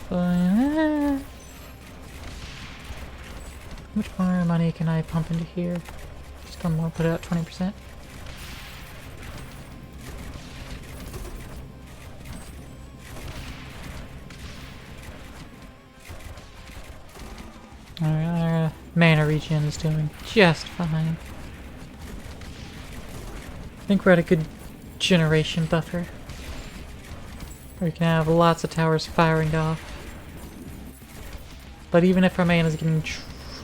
Speaker 1: How much more money can I pump into here? Just one more, put it at 20%. Our mana regen is doing just fine. I think we're at a good generation buffer. We can have lots of towers firing off. But even if our mana is getting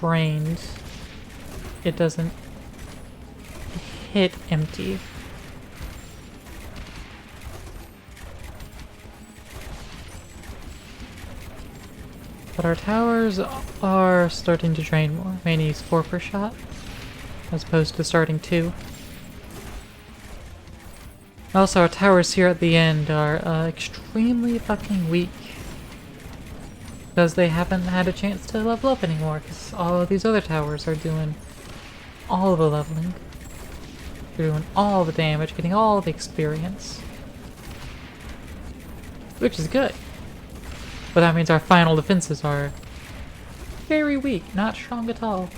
Speaker 1: drained, it doesn't hit empty. But our towers are starting to drain more. Mana use 4 per shot, as opposed to starting 2. Also, our towers here at the end are extremely fucking weak. Because they haven't had a chance to level up anymore, because all of these other towers are doing all the leveling. They're doing all the damage, getting all the experience. Which is good. But that means our final defenses are very weak, not strong at all.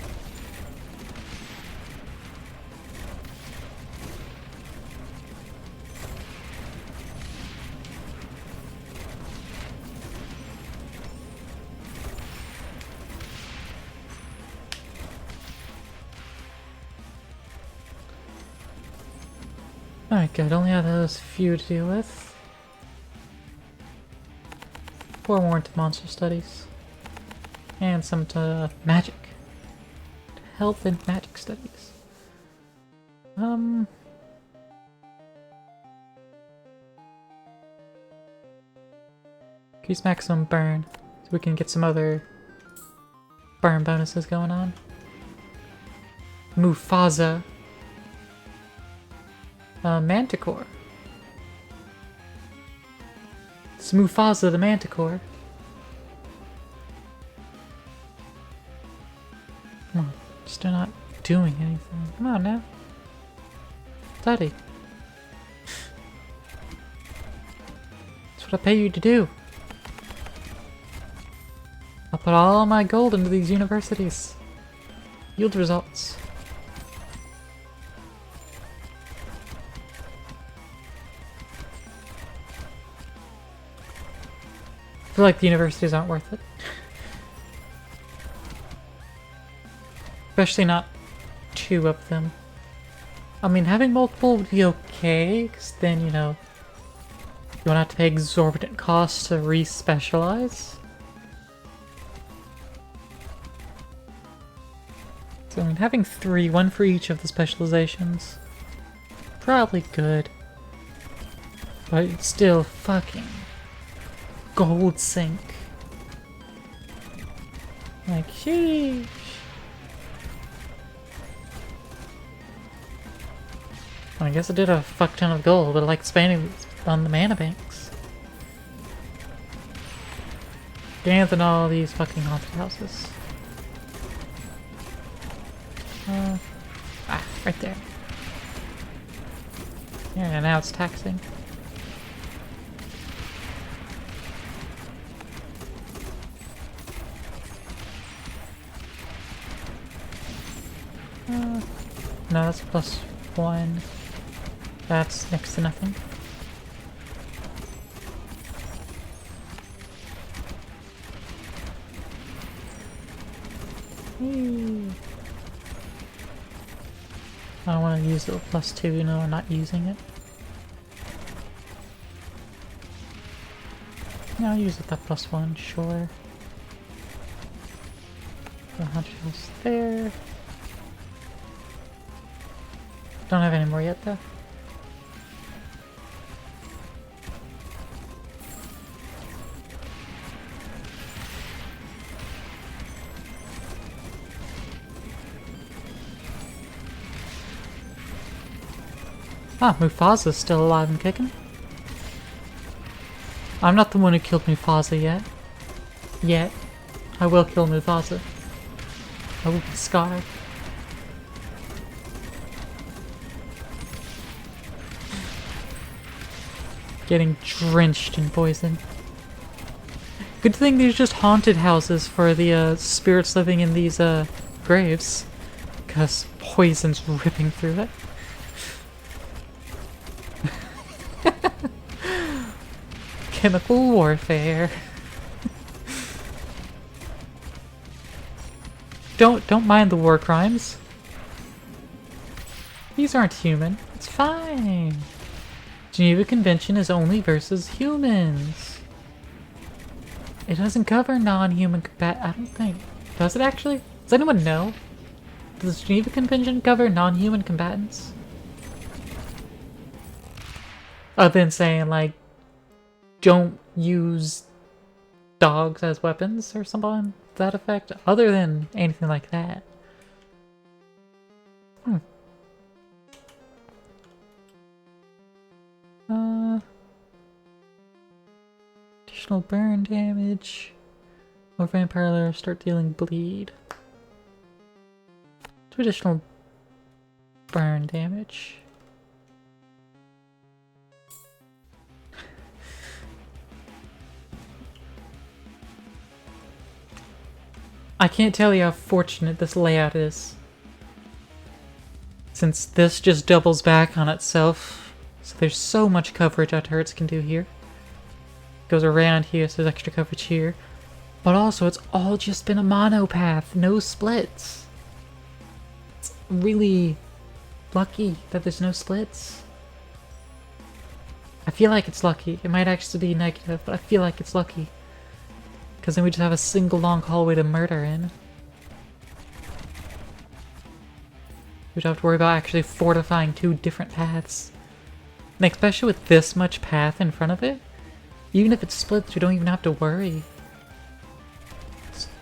Speaker 1: Alright, good. Only have those few to deal with. 4 more into monster studies. And some to magic. Health and magic studies. Increase maximum burn. So we can get some other burn bonuses going on. Mufasa. Manticore. It's Mufasa the Manticore. Come on, still not doing anything. Come on now. Study. That's what I pay you to do. I'll put all my gold into these universities. Yield results. I feel like the universities aren't worth it. Especially not 2 of them. I mean, having multiple would be okay, because then, you know, you won't have to pay exorbitant costs to re-specialize. So, I mean, having 3, 1 for each of the specializations, probably good. But it's still fucking gold sink. Like, sheesh. I guess I did a fuck ton of gold, but I like spending on the mana banks. Dance in all these fucking haunted houses. Right there. Yeah, now it's taxing. No, that's +1. That's next to nothing. Ooh. I don't want to use the +2, no, I'm not using it. No, I'll use it that +1, sure. The haunted house there. Don't have any more yet, though. Ah, Mufasa's still alive and kicking. I'm not the one who killed Mufasa yet. Yet. I will kill Mufasa. I will be Scar. Getting drenched in poison. Good thing there's just haunted houses for the spirits living in these graves. Because poison's ripping through it. Chemical warfare. Don't mind the war crimes. These aren't human. It's fine. Geneva Convention is only versus humans. It doesn't cover non-human combat. I don't think. Does it actually? Does anyone know? Does the Geneva Convention cover non-human combatants? Other than saying, like, don't use dogs as weapons or something to that effect. Other than anything like that. Additional burn damage. Or vampire lair start dealing bleed. 2 additional burn damage. I can't tell you how fortunate this layout is. Since this just doubles back on itself. So there's so much coverage our turrets can do here. Goes around here, so there's extra coverage here. But also, it's all just been a mono path, no splits. It's really lucky that there's no splits. I feel like it's lucky. It might actually be negative, but I feel like it's lucky. Because then we just have a single long hallway to murder in. We don't have to worry about actually fortifying 2 different paths. And especially with this much path in front of it, even if it splits, we don't even have to worry.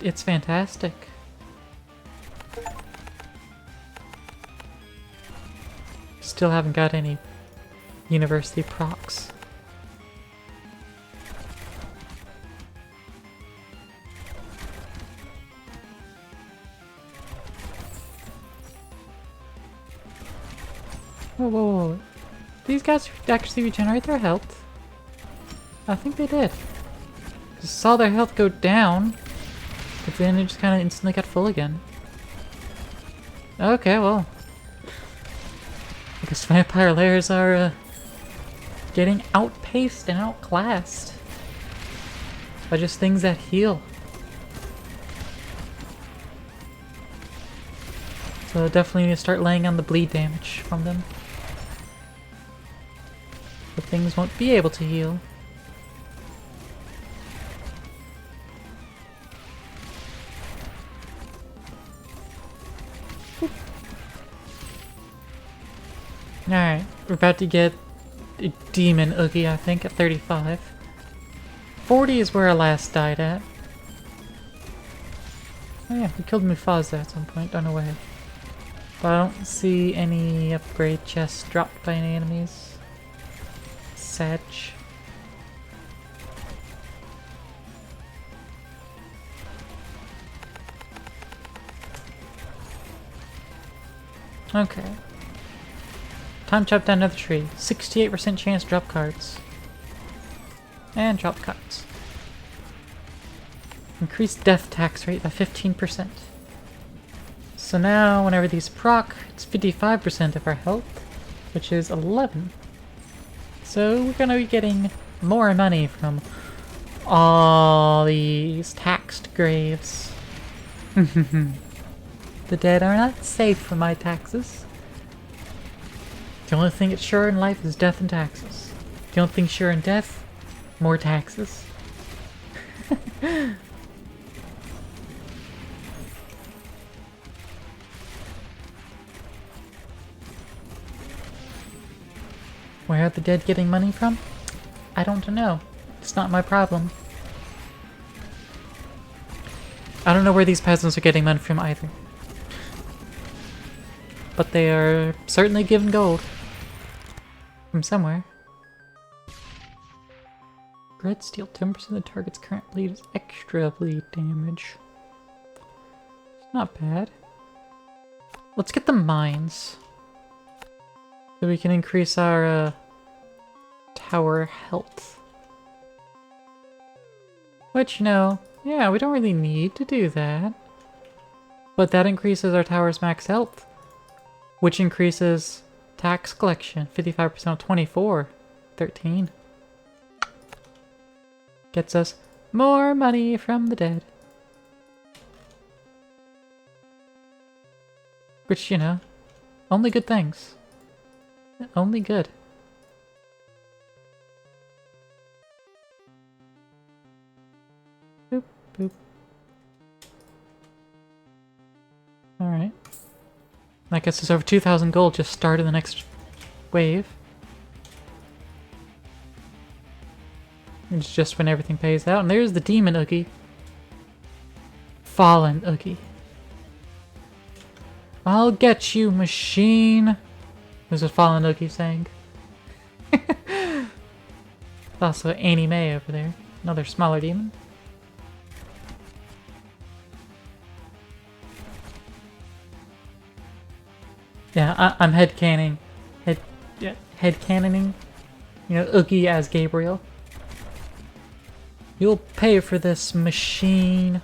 Speaker 1: It's fantastic. Still haven't got any university procs. Whoa, whoa, whoa. These guys actually regenerate their health? I think they did. I saw their health go down, but then it just kind of instantly got full again. Okay, well. I guess vampire lairs are getting outpaced and outclassed by just things that heal. So definitely need to start laying on the bleed damage from them. But things won't be able to heal. Alright, we're about to get a demon Oogie, I think, at 35. 40 is where I last died at. Oh yeah, we killed Mufasa at some point, don't know where. But I don't see any upgrade chests dropped by any enemies. Sad. Okay. Time to chop down another tree. 68% chance to drop cards. And drop cards. Increase death tax rate by 15%. So now, whenever these proc, it's 55% of our health, which is 11. So we're gonna be getting more money from all these taxed graves. The dead are not safe from my taxes. The only thing that's sure in life is death and taxes. The only thing sure in death, more taxes. Where are the dead getting money from? I don't know. It's not my problem. I don't know where these peasants are getting money from either. But they are certainly given gold. from somewhere. Red steel, 10% of the target's current bleed is extra bleed damage. It's not bad. Let's get the mines. So we can increase our tower health. Which, you know, yeah, we don't really need to do that. But that increases our tower's max health. Which increases tax collection, 55% of 24, 13. Gets us more money from the dead. Which, you know, only good things. Only good. Boop, boop. Alright. I guess there's over 2,000 gold just started the next wave. It's just when everything pays out. And there's the demon Oogie. Fallen Oogie. I'll get you, machine. There's a Fallen Oogie saying. Also Annie Mae over there. Another smaller demon. Yeah, I'm headcanoning. Headcanoning. You know, Oogie as Gabriel. You'll pay for this, machine.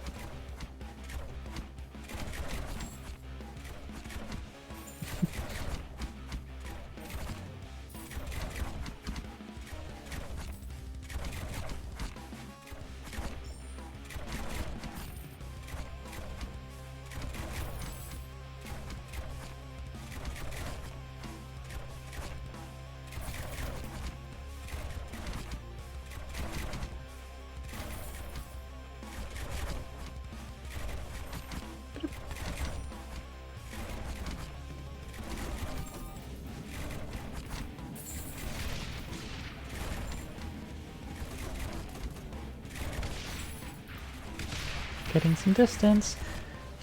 Speaker 1: Getting some distance.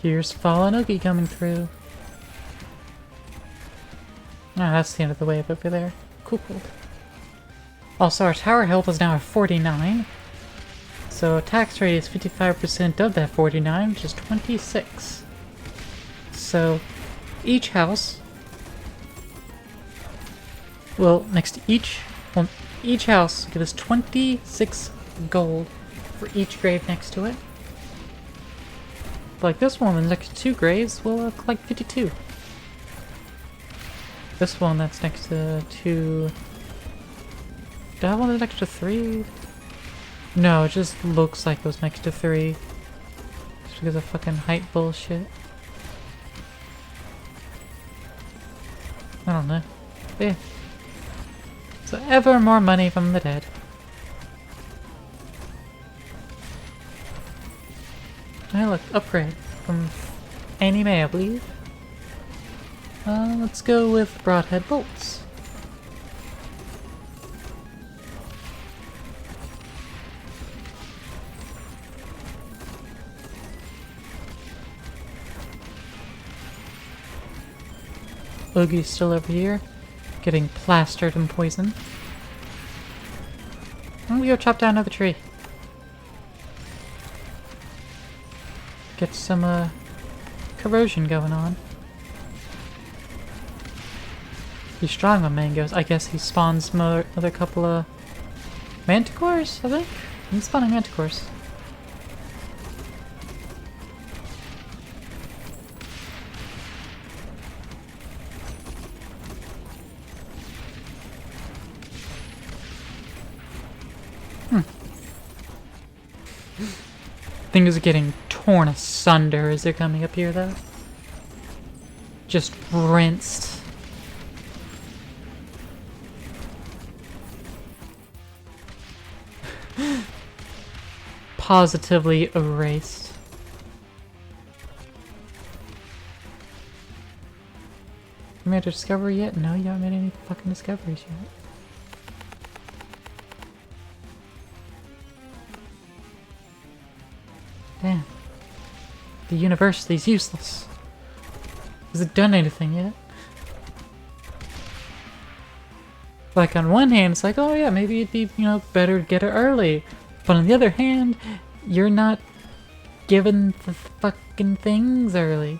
Speaker 1: Here's Fallen Oogie coming through. Ah, that's the end of the wave over there. Cool, cool. Also, our tower health is now at 49. So tax rate is 55% of that 49, which is 26. So each house will, next to each house give us 26 gold for each grave next to it. Like this one, the next 2 graves will collect 52. This one that's next to 2... Do I have one that's next to 3? No, it just looks like it was next to 3. Just because of fucking height bullshit. I don't know. But yeah. So ever more money from the dead. Hey look, upgrade from Annie Mae, I believe. Let's go with broadhead bolts. Oogie's still over here, getting plastered and poisoned. I'm gonna go chop down another tree. Get some corrosion going on. He's strong on mangoes. I guess he spawns another couple of manticores, I think? He's spawning manticores. Things are getting torn asunder as they're coming up here, though. Just rinsed. Positively erased. You made a discovery yet? No, you haven't made any fucking discoveries yet. Damn. The university's useless. Has it done anything yet? Like, on one hand, it's like, oh yeah, maybe it'd be, you know, better to get it early. But on the other hand, you're not given the fucking things early.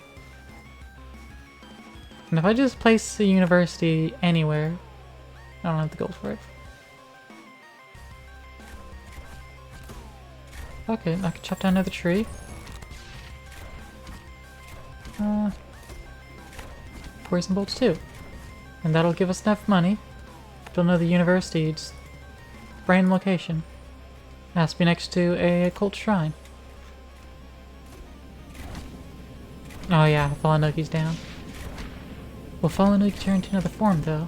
Speaker 1: And if I just place a university anywhere, I don't have the gold for it. Okay, I can chop down another tree. Poison bolts too. And that'll give us enough money. Don't know the university, just random location. It has to be next to a cult shrine. Oh yeah, Fallen down. Will Fallen turn into another form though?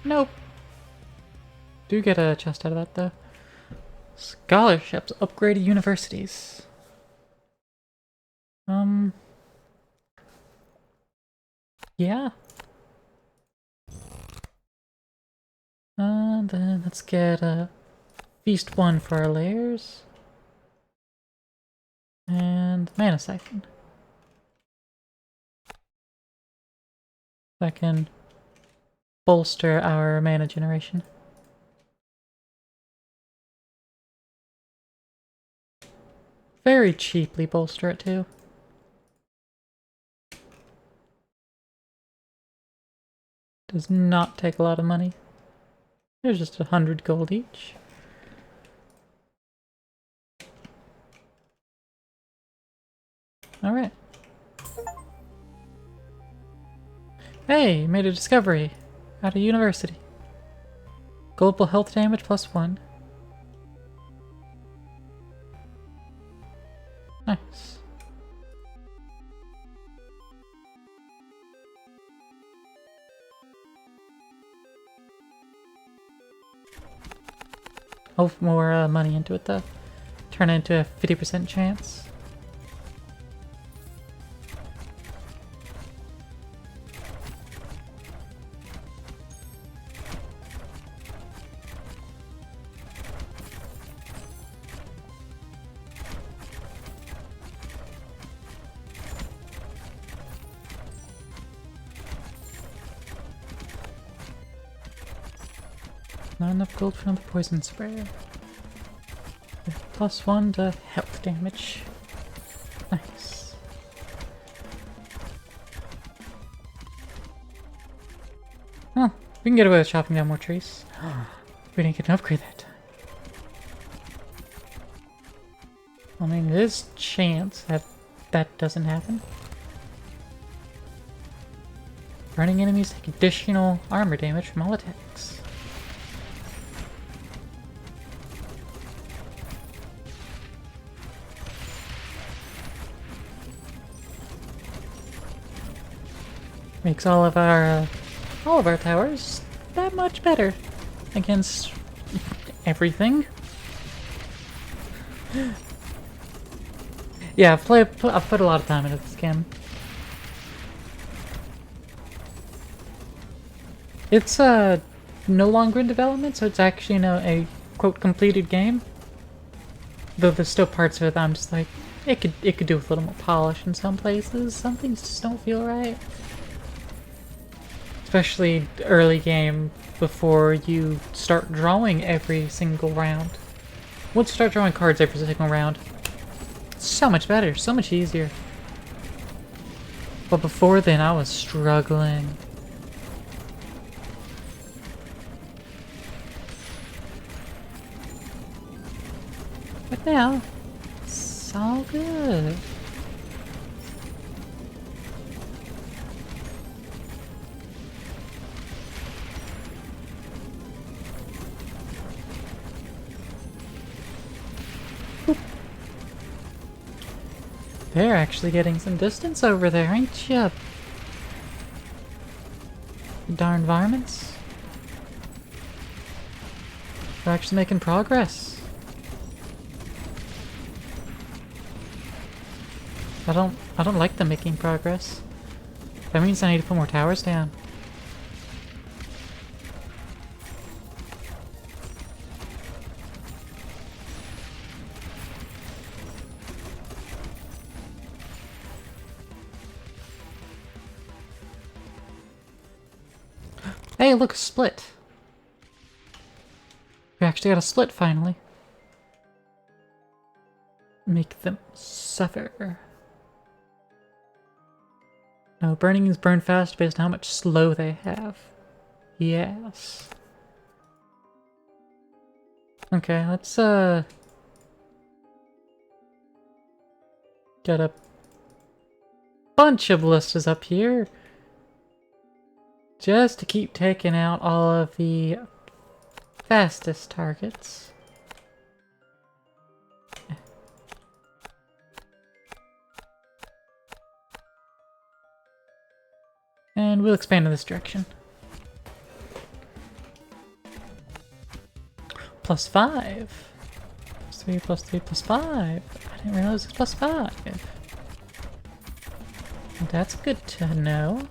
Speaker 1: Nope. Do get a chest out of that though. Scholarships, upgraded universities. Yeah. Then let's get a Feast 1 for our layers. And Mana Siphon. That can bolster our mana generation. Very cheaply bolster it too. Does not take a lot of money. There's just 100 gold each. Alright. Hey, made a discovery at a university. Global health damage +1. Nice. I'll put more money into it though. Turn it into a 50% chance. Not enough gold for another poison sprayer. +1 to health damage. Nice. Well, we can get away with chopping down more trees. We didn't get an upgrade that time. I mean, there's a chance that that doesn't happen. Burning enemies take additional armor damage from all attacks. Makes all of our towers that much better against everything. Yeah, I've put a lot of time into this game. It's no longer in development, so it's actually, you know, a quote completed game. Though there's still parts of it that I'm just like, it could do with a little more polish in some places. Some things just don't feel right. Especially early game, before you start drawing every single round. Once you start drawing cards every single round, it's so much better, so much easier. But before then, I was struggling. But now, it's all good. They're actually getting some distance over there, ain't ya? Darn varmints. They're actually making progress. I don't like them making progress. That means I need to put more towers down. Hey, look, a split. We actually got a split finally. Make them suffer. No, burning is burn fast based on how much slow they have. Yes. Okay, let's get a bunch of ballistas up here. Just to keep taking out all of the fastest targets. And we'll expand in this direction. +5. +3, +3, +5. I didn't realize it was +5. That's good to know.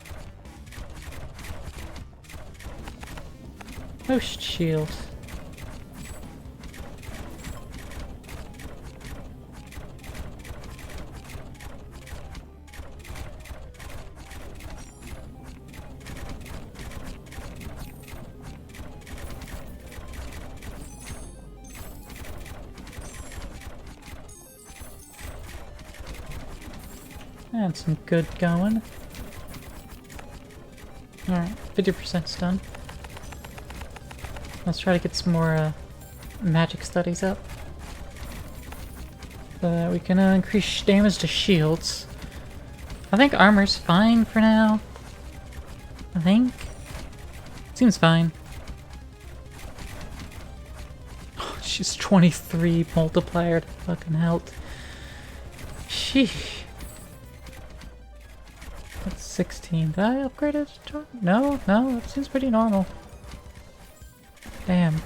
Speaker 1: Most shield. And some good going. Alright, 50%'s done. Let's try to get some more magic studies up. So that we can increase damage to shields. I think armor's fine for now. I think. Seems fine. Oh, she's 23 multiplier to fucking health. Sheesh. That's 16. Did I upgrade it? No, no, that seems pretty normal. Damn.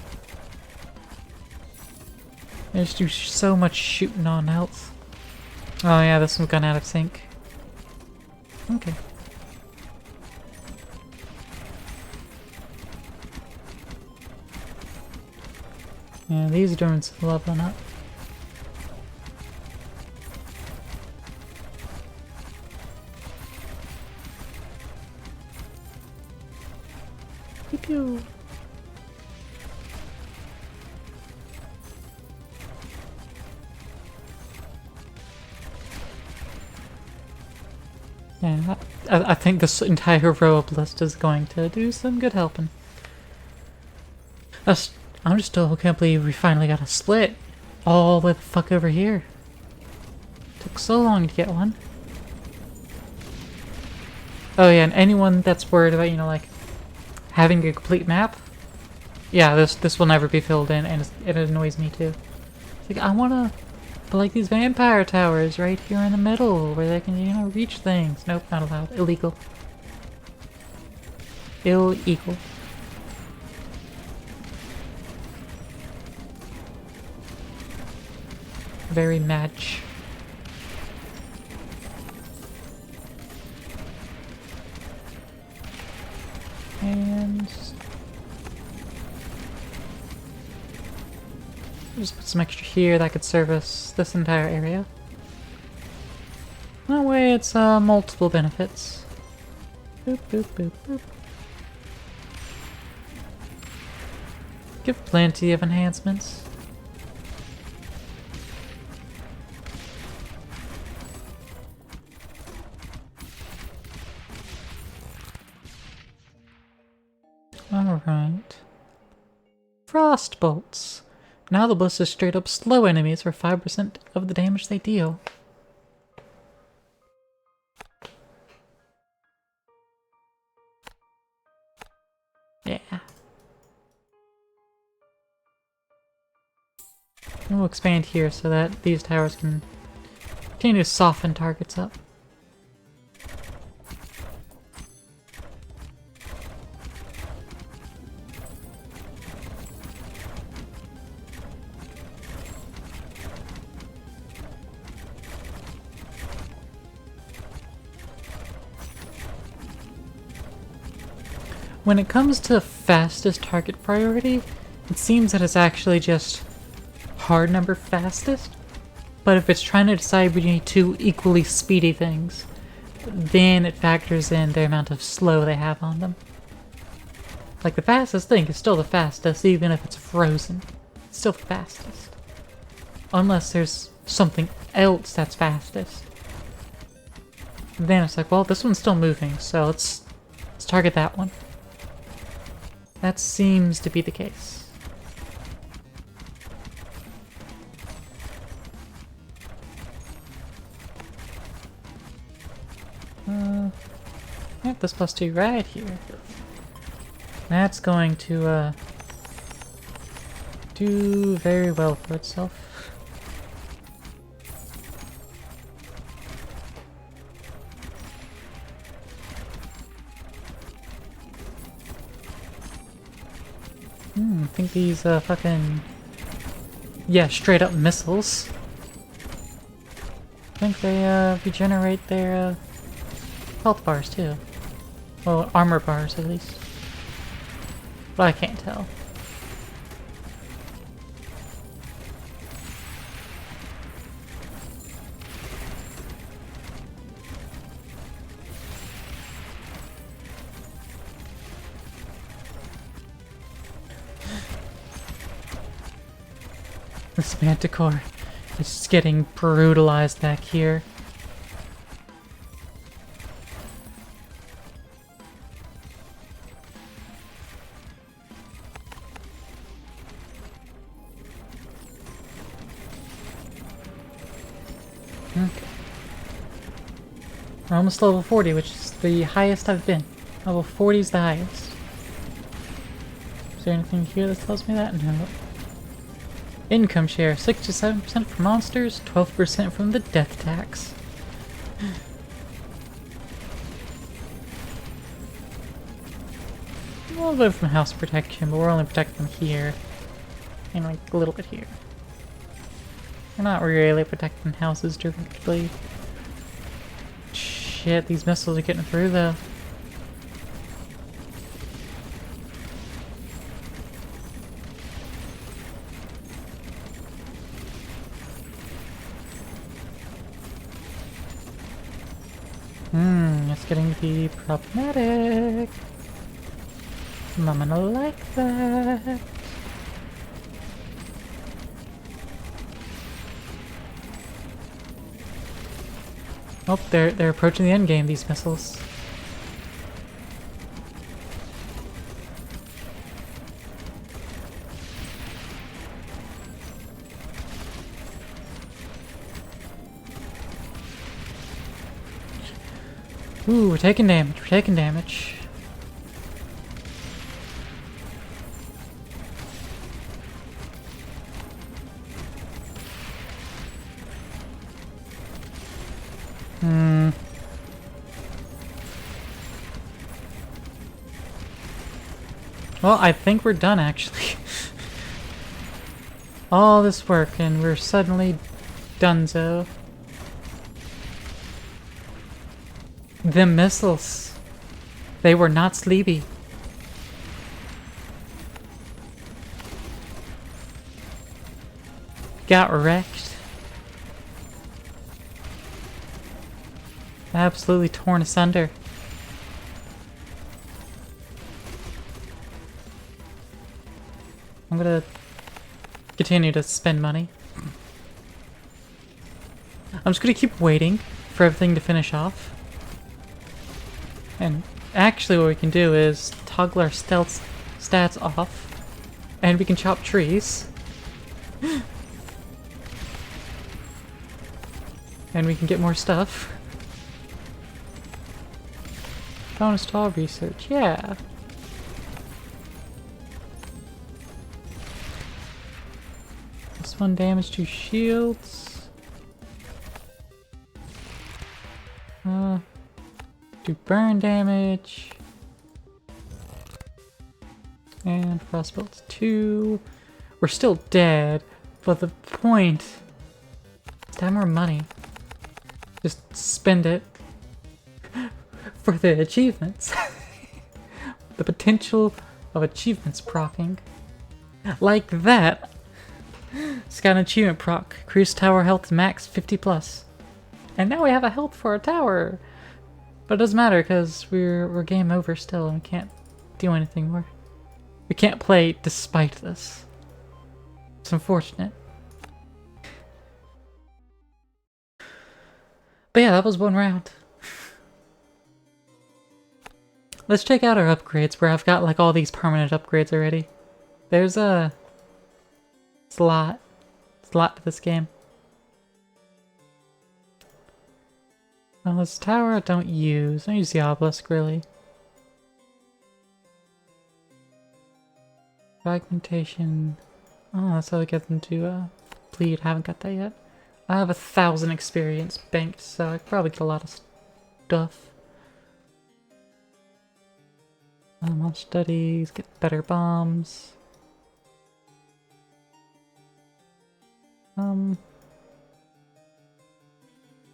Speaker 1: I just do so much shooting on health. Oh yeah, this one's gone out of sync. Okay. Yeah, these drones are leveling up. Pew pew. Yeah, I think this entire row of list is going to do some good helping. I'm just still can't believe we finally got a split all the way the fuck over here. Took so long to get one. Oh yeah, and anyone that's worried about, you know, like, having a complete map, yeah, this will never be filled in, and it annoys me too. It's like, I wanna put like these vampire towers right here in the middle where they can, you know, reach things. Nope, not allowed. Illegal. Illegal. Very match. And just put some extra here that could service this entire area. That way it's multiple benefits. Boop, boop, boop, boop. Give plenty of enhancements. Alright. Frost bolts. Now the ballistas straight up slow enemies for 5% of the damage they deal. Yeah. And we'll expand here so that these towers can continue to soften targets up. When it comes to fastest target priority, it seems that it's actually just hard number fastest. But if it's trying to decide between two equally speedy things, then it factors in the amount of slow they have on them. Like, the fastest thing is still the fastest, even if it's frozen. It's still the fastest. Unless there's something else that's fastest. Then it's like, well, this one's still moving, so let's target that one. That seems to be the case. Yep, this +2 right here. That's going to do very well for itself. I think these fucking... yeah, straight up missiles. I think they regenerate their health bars too. Well, armor bars at least. But I can't tell. This manticore is just getting brutalized back here. Okay. We're almost level 40, which is the highest I've been. Level 40 is the highest. Is there anything here that tells me that? No. Income share, 67% from monsters, 12% from the death tax. A little bit from house protection, but we're only protecting them here. And like a little bit here. We're not really protecting houses directly. Shit, these missiles are getting through though. It's getting to be problematic. I'm gonna like that. Oh, they're approaching the end game, these missiles. Ooh, we're taking damage, we're taking damage. Well, I think we're done actually. All this work and we're suddenly donezo. The missiles. They were not sleepy. Got wrecked. Absolutely torn asunder. I'm gonna continue to spend money. I'm just gonna keep waiting for everything to finish off. And actually what we can do is toggle our stealth stats off, and we can chop trees. And we can get more stuff. Bonus to all research, yeah. This one damage to shields. Do burn damage. And frostbolts 2. We're still dead, but the point is to have more money. Just spend it for the achievements. The potential of achievements procking. Like that. It's got an achievement proc. Cruise tower health max 50+. And now we have a health for a tower. But it doesn't matter because we're game over still and we can't do anything more. We can't play despite this. It's unfortunate. But yeah, that was one round. Let's check out our upgrades where I've got like all these permanent upgrades already. It's a lot. It's a lot to this game. Well, this tower I don't use the obelisk really. Fragmentation. Oh, that's how we get them to bleed. Haven't got that yet. I have 1,000 experience banked, so I could probably get a lot of stuff. More studies, get better bombs.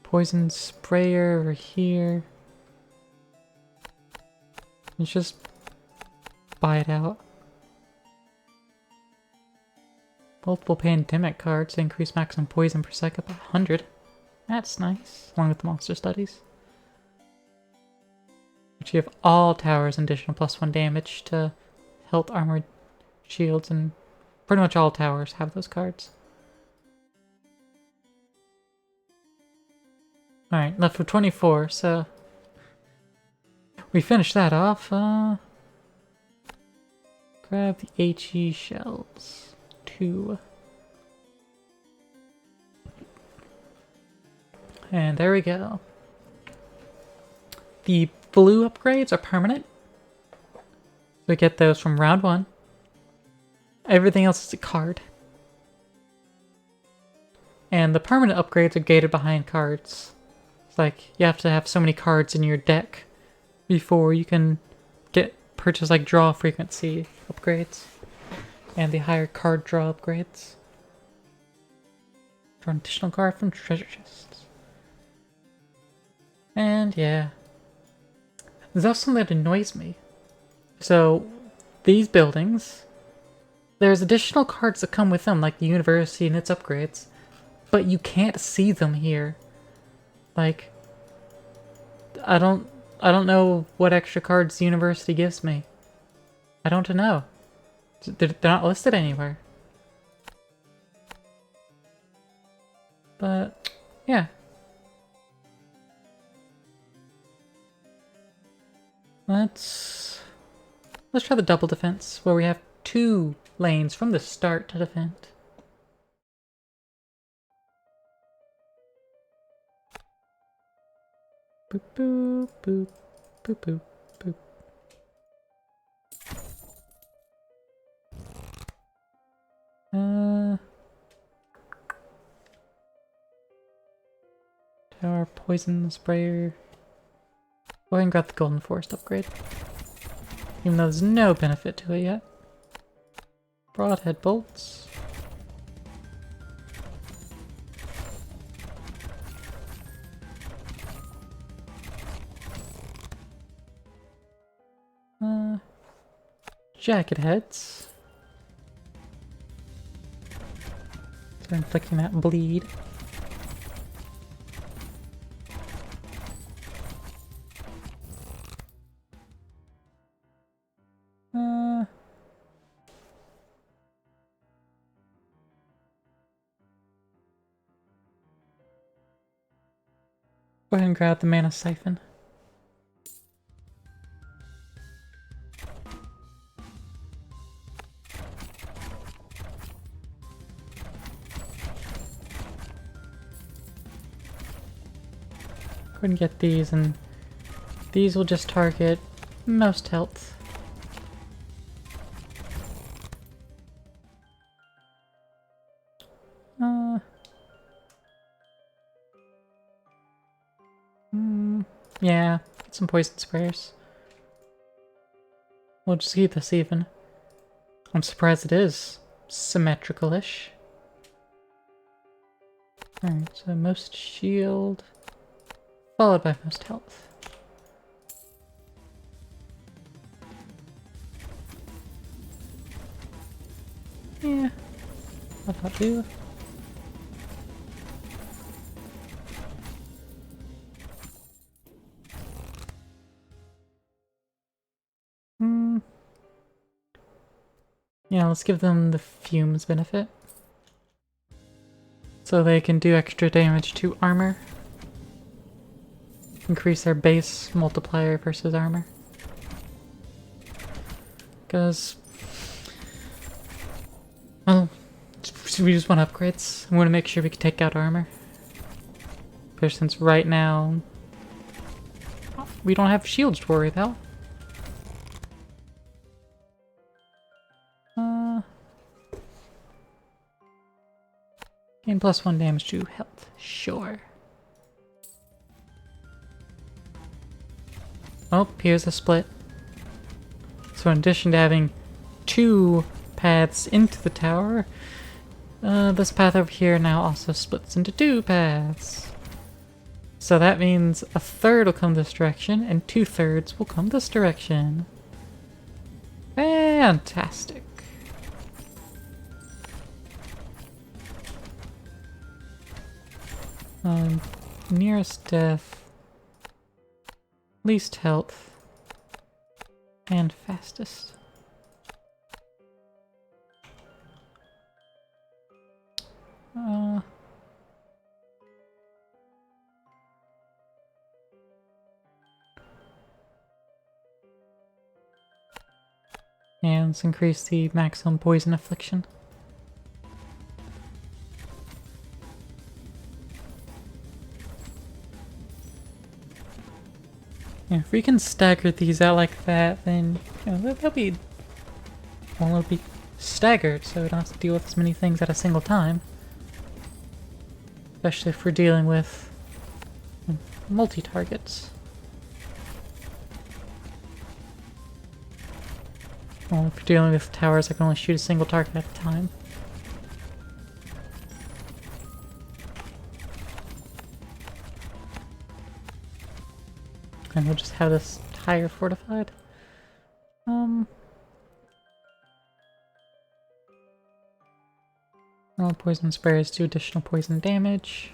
Speaker 1: Poison sprayer over here. Let's just buy it out. Multiple pandemic cards increase maximum poison per second by 100. That's nice, along with the monster studies. Which you have all towers additional +1 damage to health, armored shields, and pretty much all towers have those cards. Alright, left with 24, so we finished that off. Grab the HE shells. 2. And there we go. The blue upgrades are permanent. We get those from round 1. Everything else is a card. And the permanent upgrades are gated behind cards. It's like you have to have so many cards in your deck before you can purchase like draw frequency upgrades and the higher card draw upgrades. Draw an additional card from treasure chests. And yeah. There's also something that annoys me. So these buildings, there's additional cards that come with them, like the university and its upgrades, but you can't see them here. Like, I don't know what extra cards the university gives me. I don't know. They're not listed anywhere. But, yeah. Let's try the double defense, where we have 2 lanes from the start to defend. Boop boop boop boop boop boop. Tower poison sprayer. Go ahead and grab the golden forest upgrade. Even though there's no benefit to it yet. Broadhead bolts. Jacket heads. So inflicting that bleed. Go ahead and grab the mana siphon. Go ahead and get these, and these will just target most health. Yeah, get some poison sprayers. We'll just keep this even. I'm surprised it is symmetrical-ish. Alright, so most shield, followed by most health. Yeah, that'll do. Yeah, let's give them the fumes benefit. So they can do extra damage to armor. Increase their base multiplier versus armor. Because, well, we just want upgrades. We want to make sure we can take out armor. But since right now, we don't have shields to worry about. Gain +1 damage to health. Sure. Oh, here's a split. So in addition to having 2 paths into the tower, this path over here now also splits into 2 paths. So that means a third will come this direction, and 2/3 will come this direction. Fantastic. Nearest death, least health, and fastest. And let's increase the maximum poison affliction. Yeah, if we can stagger these out like that, then they'll be staggered, so we don't have to deal with as many things at a single time. Especially if we're dealing with multi-targets. Well, if you're dealing with towers, I can only shoot a single target at a time. And we'll just have this higher fortified. All poison sprays do additional poison damage.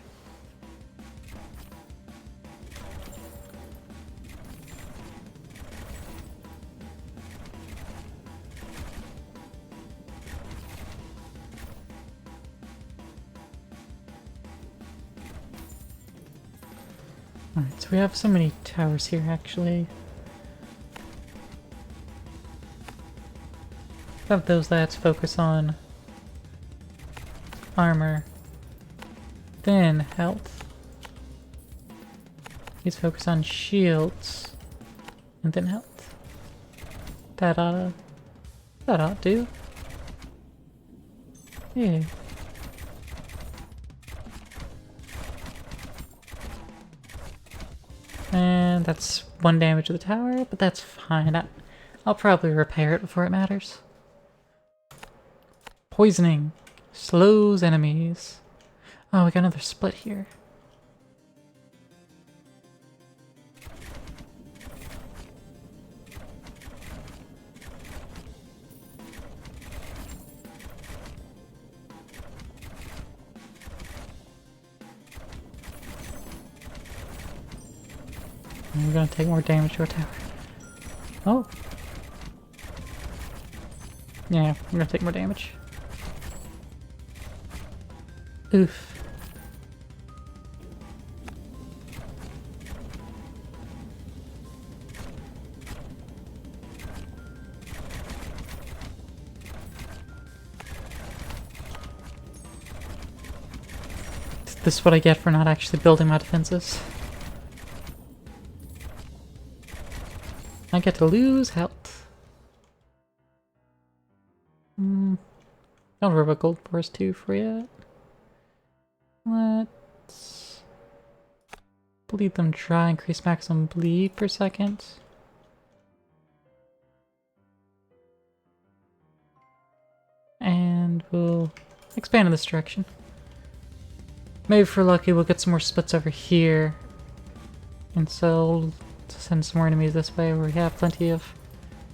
Speaker 1: Alright, so we have so many towers here actually. Have those that focus on armor, then health. These focus on shields, and then health. That ought to do. Yeah. And that's 1 damage to the tower, but that's fine. I'll probably repair it before it matters. Poisoning. Slows enemies. Oh, we got another split here. And we're gonna take more damage to our tower. Oh. Yeah, we're gonna take more damage. Oof. This is what I get for not actually building my defenses. I get to lose health. Don't worry about gold force 2 for yet. Let's bleed them dry, increase maximum bleed per second. And we'll expand in this direction. Maybe if we're lucky we'll get some more splits over here. And so to send some more enemies this way where we have plenty of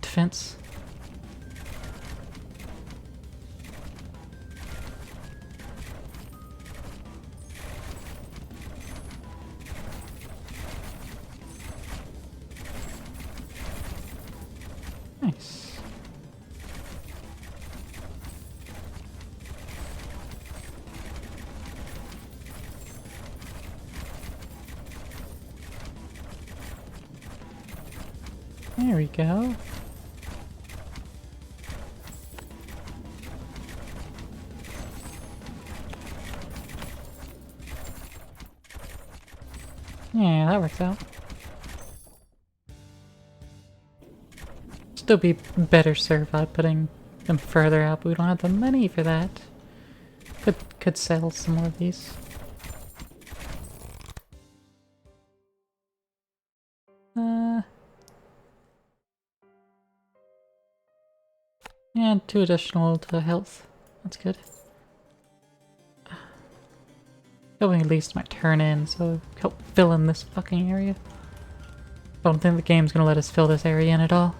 Speaker 1: defense. Nice. There we go. Yeah, that works out. Still be better served by putting them further out, but we don't have the money for that. Could sell some more of these. And 2 additional to health. That's good. Hoping at least might turn in, so help fill in this fucking area. Don't think the game's gonna let us fill this area in at all.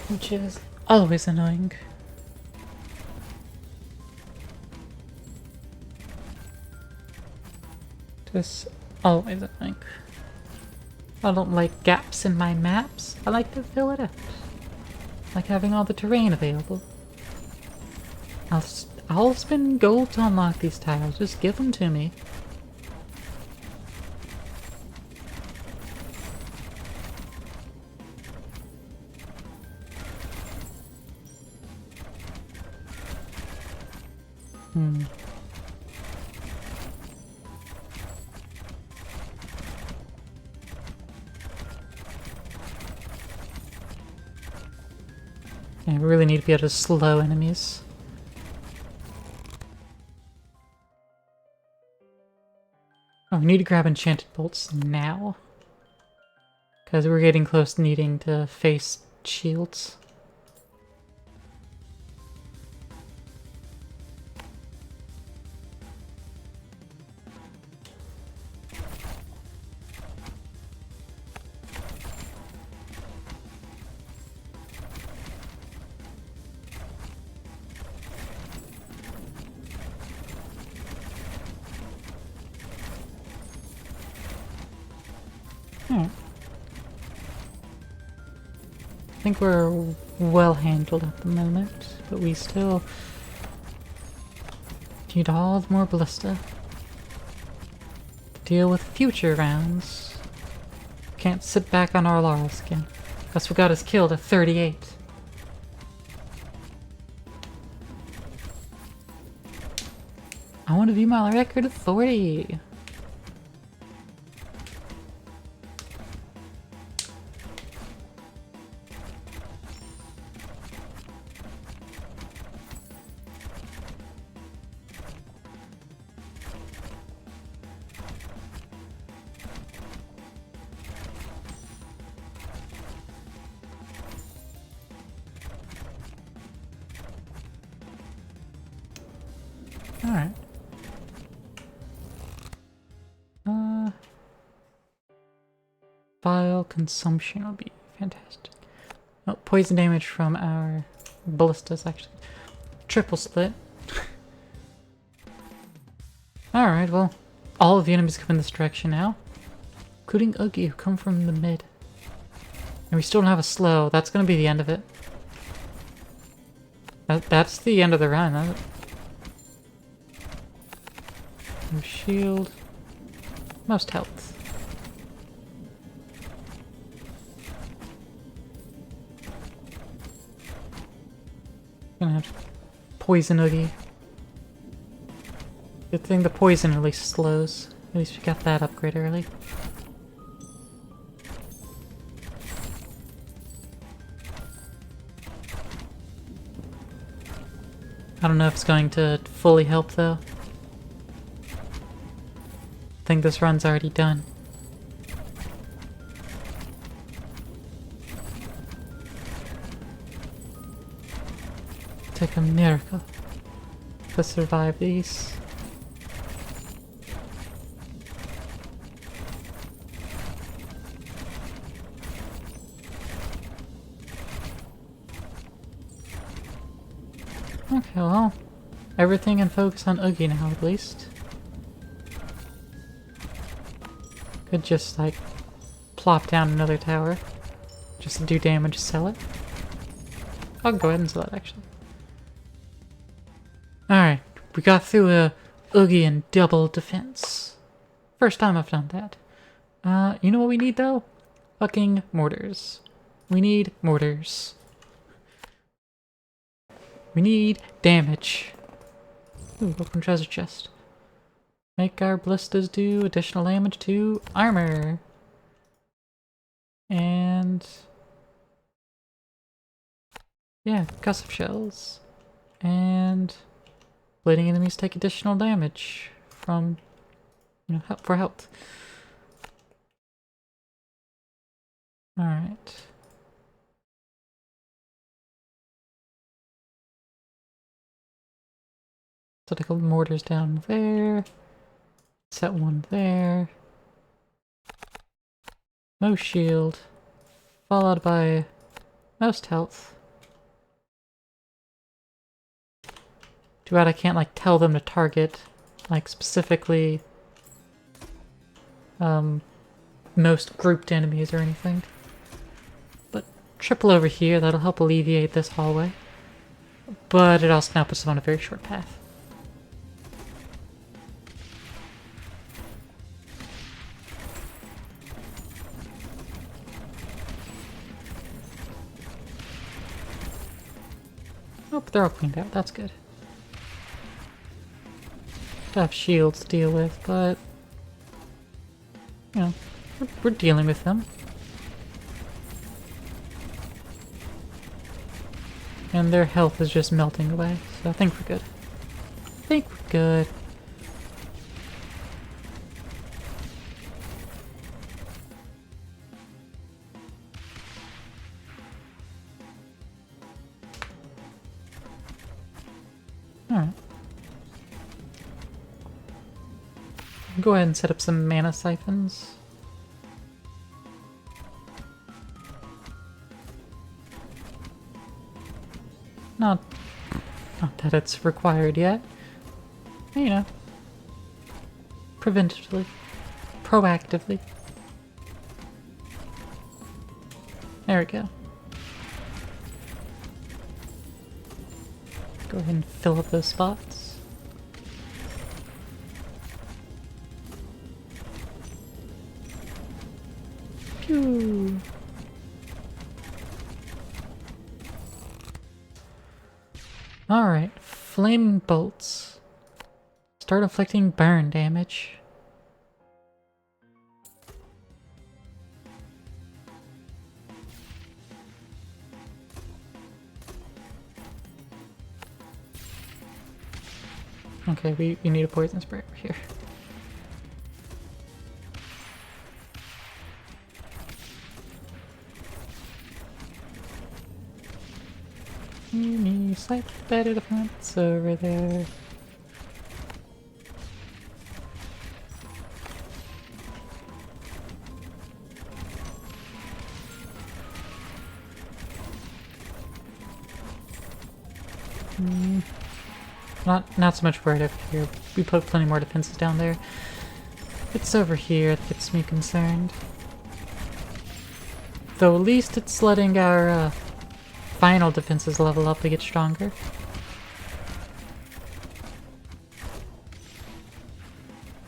Speaker 1: Which is always annoying. Just always annoying. I don't like gaps in my maps. I like to fill it up. I like having all the terrain available. I'll spend gold to unlock these tiles. Just give them to me. Yeah, we really need to be able to slow enemies. Oh, we need to grab enchanted bolts now. Because we're getting close to needing to face shields. I think we're well handled at the moment, but we still need all the more ballista to deal with future rounds. Can't sit back on our laurels again. That's what got us killed at 38. I want to view my record of 40. Alright. File consumption will be fantastic. Oh, poison damage from our ballistas actually. Triple split. Alright, well, all of the enemies come in this direction now. Including Oogie, who come from the mid. And we still don't have a slow. That's gonna be the end of it. That's the end of the run. No shield. Most health. Gonna have poison Oogie. Good thing the poison at least slows. At least we got that upgrade early. I don't know if it's going to fully help though. I think this run's already done. Take a miracle to survive these. Okay, well, everything can focus on Oogie now at least. Could just, like, plop down another tower. Just to do damage, sell it. I'll go ahead and sell it, actually. Alright, we got through a Oogie and double defense. First time I've done that. You know what we need, though? fucking mortars. We need mortars. We need damage. Ooh, open treasure chest. Make our ballistas do additional damage to armor. And... yeah, concussive shells. And... bleeding enemies take additional damage from... you know, for health. Alright. So take a mortars down there. Set one there. Most shield. Followed by most health. Too bad I can't like tell them to target like specifically most grouped enemies or anything. But triple over here, that'll help alleviate this hallway. But it also now puts them on a very short path. Oh, but they're all cleaned out, that's good. I have shields to deal with, but... you know, we're dealing with them. And their health is just melting away, so I think we're good. I think we're good. Alright. Go ahead and set up some mana siphons. Not that it's required yet. You know. Preventatively. Proactively. There we go. Go ahead and fill up those spots. Pew! Alright, flame bolts. Start inflicting burn damage. Okay, we need a poison spray over here. You need slightly better defense over there. Not so much worried over here. We put plenty more defenses down there. It's over here that gets me concerned. Though at least it's letting our final defenses level up to get stronger.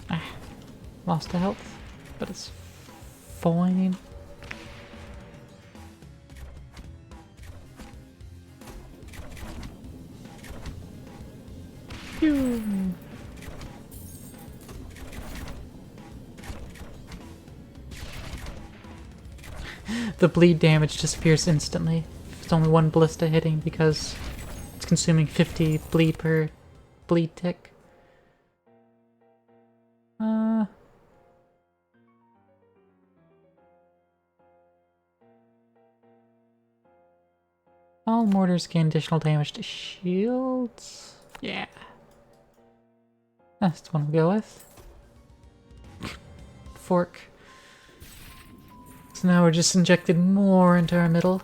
Speaker 1: Ah, lost a health, but it's fine. Phew. The bleed damage disappears instantly. It's only one ballista hitting because it's consuming 50 bleed per bleed tick. All mortars gain additional damage to shields. Yeah. That's the one we'll go with. Fork. So now we're just injected more into our middle.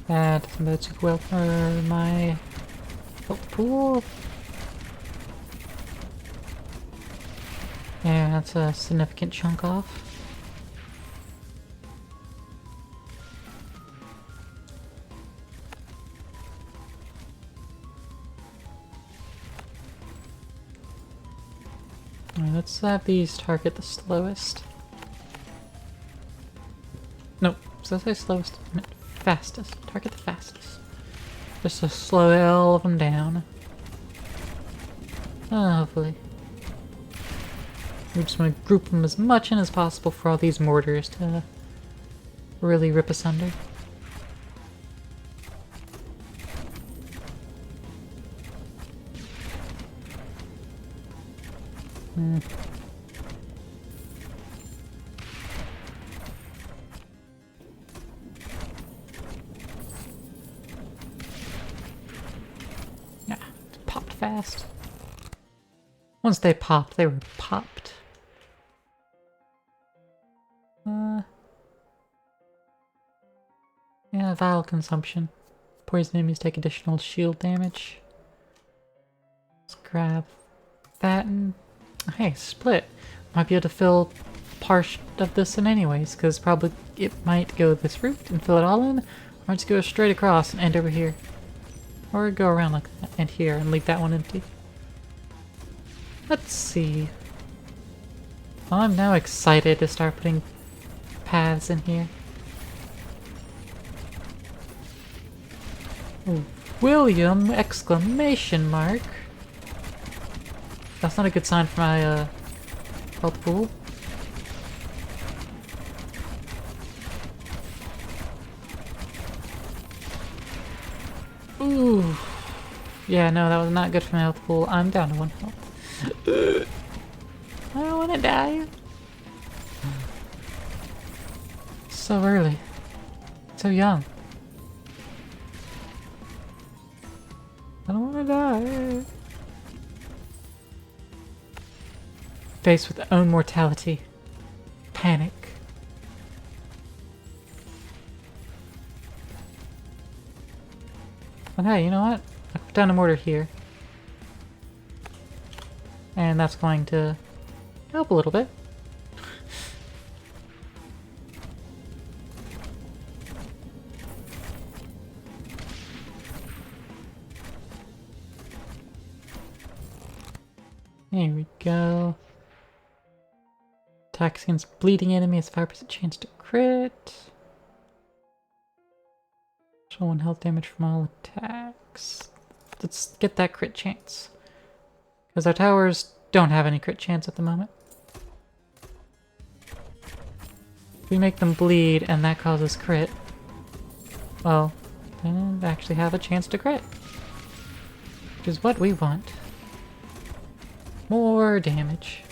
Speaker 1: That doesn't bode super well for my Health pool. Yeah, that's a significant chunk off. Alright, let's have these target the slowest. Nope, did I say slowest? I meant fastest. Target the fastest. Just to slow all of them down. Hopefully. We just want to group them as much in as possible for all these mortars to really rip asunder. Yeah, it popped fast. Once they popped, they were popped. Yeah, vial consumption. Poison enemies take additional shield damage. Let's grab that and... Hey, split. Might be able to fill part of this in anyways, because probably it might go this route and fill it all in, or just go straight across and end over here. Or go around like that, and here, and leave that one empty. Let's see. I'm now excited to start putting paths in here. William! Exclamation mark! That's not a good sign for my health pool. Ooh. Yeah, no, that was not good for my health pool. I'm down to 1 health. I don't want to die. So early. So young. I don't want to die. Faced with own mortality. Panic. But hey, you know what? I put down a mortar here. And that's going to help a little bit. There we go. Attacks against bleeding enemy has 5% chance to crit. Show 1 health damage from all attacks. Let's get that crit chance. Because our towers don't have any crit chance at the moment. If we make them bleed and that causes crit, well, then they actually have a chance to crit. Which is what we want. More damage.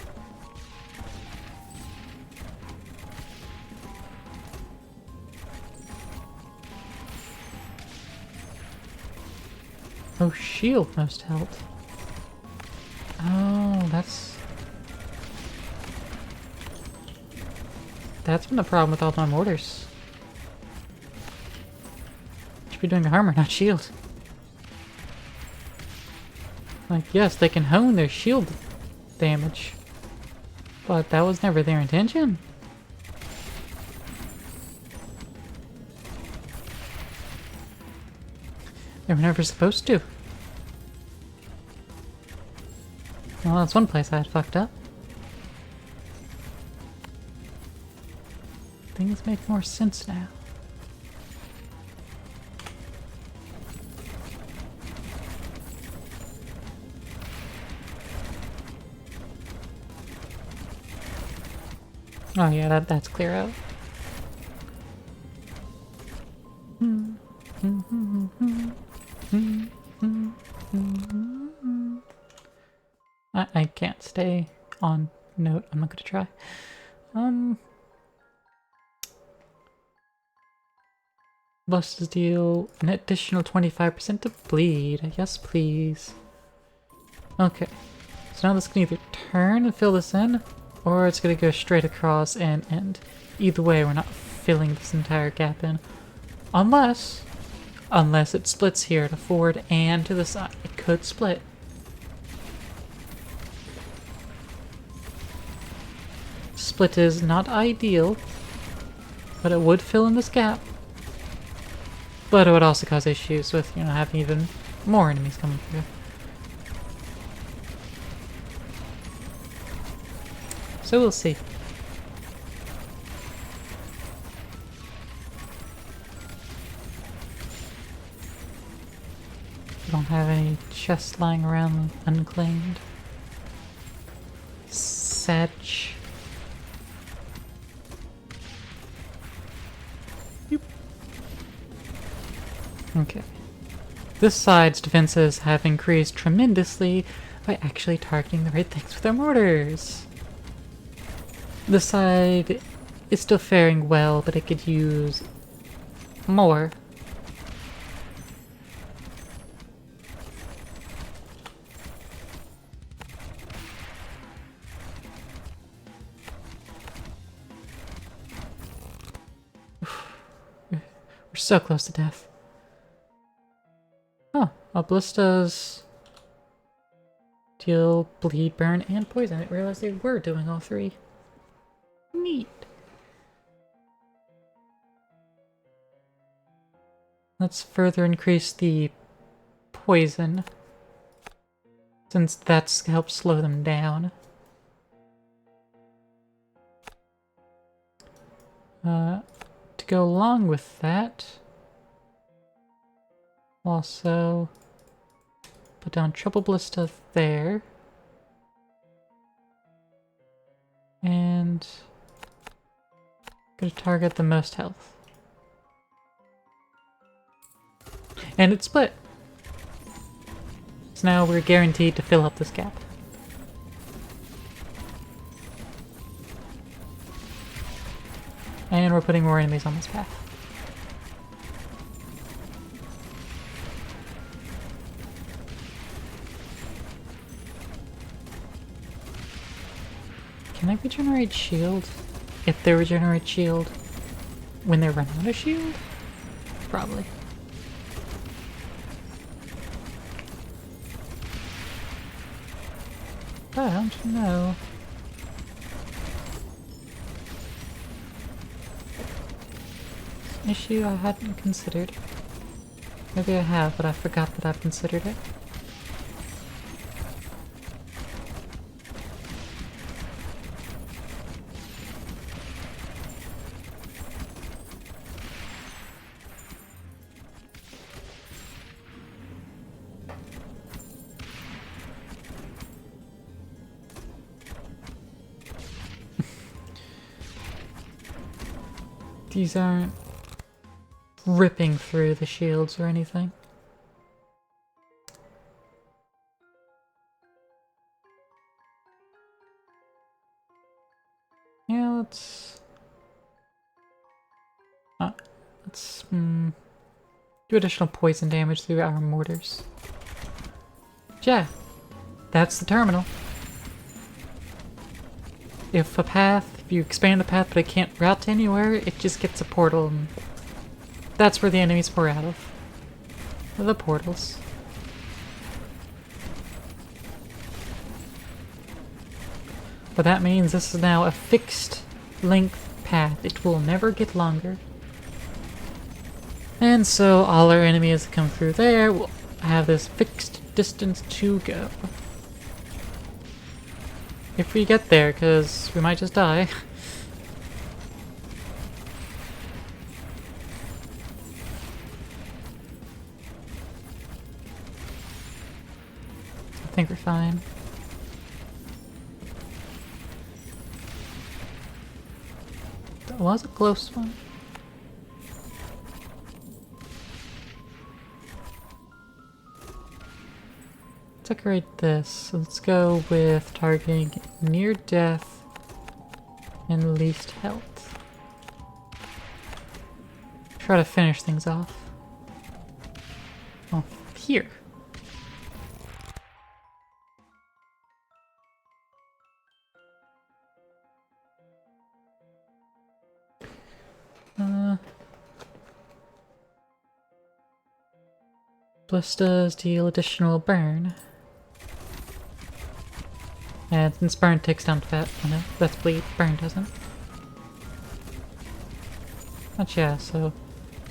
Speaker 1: Oh, shield most health. Oh, that's been the problem with all my mortars. Should be doing armor, not shield. Like, yes, they can hone their shield damage, but that was never their intention. They were never supposed to. Well, that's one place I had fucked up. Things make more sense now. Oh yeah, that's clear out. I can't stay on note. I'm not gonna try. Busts deal an additional 25% to bleed. Yes, please. Okay. So now this can either turn and fill this in, or it's gonna go straight across and end. Either way, we're not filling this entire gap in. Unless it splits here to forward and to the side. It could split. Split is not ideal, but it would fill in this gap. But it would also cause issues with, you know, having even more enemies coming through. So we'll see. We don't have any chests lying around unclaimed. Satch. Yoop. Okay. This side's defenses have increased tremendously by actually targeting the right things with their mortars. This side is still faring well, but it could use more. We're so close to death. Oh, ballistas deal bleed, burn, and poison. I didn't realize they were doing all three. Neat. Let's further increase the poison, since that's helped slow them down. To go along with that, also put down triple ballista there, and gonna target the most health. And it split! So now we're guaranteed to fill up this gap. And we're putting more enemies on this path. Can I regenerate shield? If they regenerate shield when they run out of shield? Probably. I don't know. Issue I hadn't considered. Maybe I have, but I forgot that I've considered it. These aren't ripping through the shields or anything. Yeah, let's do additional poison damage through our mortars. Yeah, that's the terminal. If you expand the path but it can't route to anywhere, it just gets a portal, and that's where the enemies pour out of. The portals. But that means this is now a fixed length path. It will never get longer. And so all our enemies that come through there will have this fixed distance to go. If we get there, because we might just die. I think we're fine. That was a close one. Decorate this. So let's go with targeting near death and least health. Try to finish things off. Oh, here. Ballistas deal additional burn. And since burn takes down fat, you know, that's bleed, burn doesn't. But yeah, so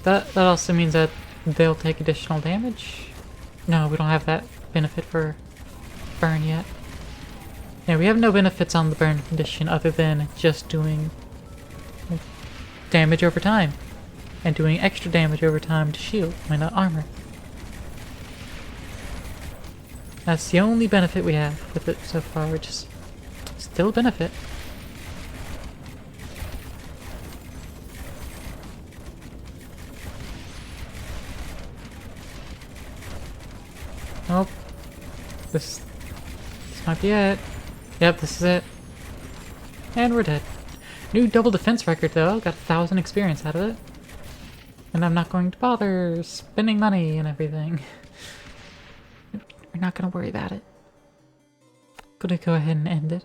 Speaker 1: that also means that they'll take additional damage. No, we don't have that benefit for burn yet. Yeah, we have no benefits on the burn condition other than just doing damage over time. And doing extra damage over time to shield, not armor. That's the only benefit we have with it so far, which is still a benefit. Nope. This might be it. Yep, this is it. And we're dead. New double defense record though, got 1,000 experience out of it. And I'm not going to bother spending money and everything. We're not gonna worry about it. Gonna go ahead and end it.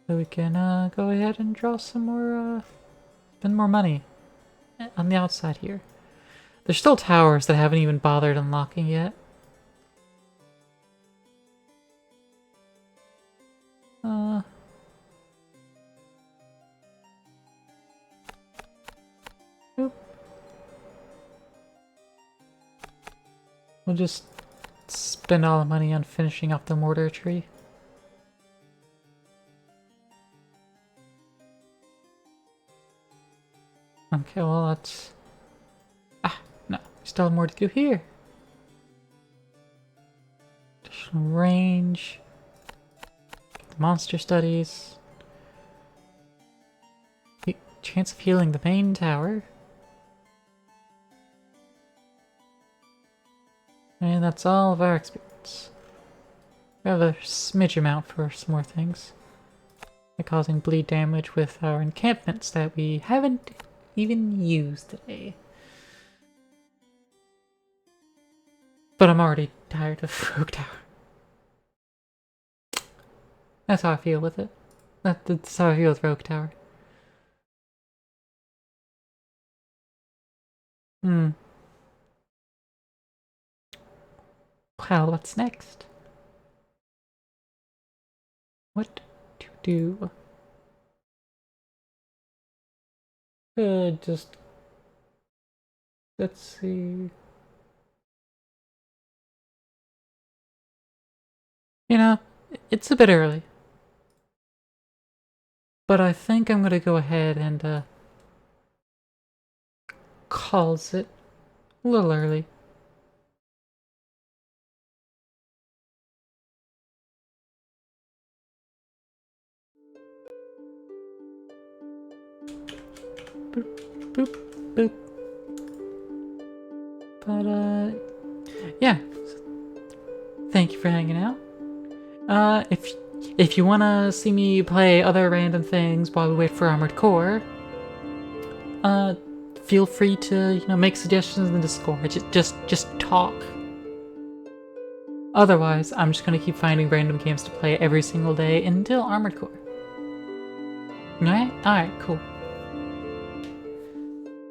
Speaker 1: So we can go ahead and draw some more, spend more money on the outside here. There's still towers that I haven't even bothered unlocking yet. Oop. We'll just spend all the money on finishing off the mortar tree. Okay, well that's... Ah, no, still have more to do here. Additional range. Monster studies. Chance of healing the main tower. And that's all of our experience. We have a smidge amount for some more things. Like causing bleed damage with our encampments that we haven't even used today. But I'm already tired of Rogue Tower. That's how I feel with it. That's how I feel with Rogue Tower. Well, what's next? What to do? Just... Let's see... You know, it's a bit early. But I think I'm gonna go ahead and, calls it a little early. Boop, boop, boop. But, yeah. Thank you for hanging out. If you wanna see me play other random things while we wait for Armored Core, feel free to, you know, make suggestions in the Discord. Just talk. Otherwise, I'm just gonna keep finding random games to play every single day until Armored Core. Alright? Alright, cool.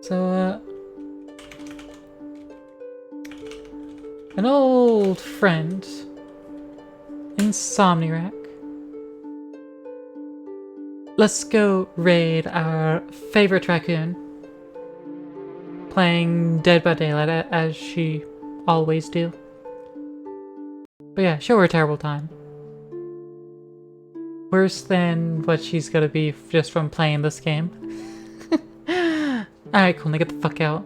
Speaker 1: So, an old friend, Insomniac. Let's go raid our favorite raccoon. Playing Dead by Daylight as she always do. But yeah, show her a terrible time. Worse than what she's gonna be just from playing this game. Alright, cool, now get the fuck out.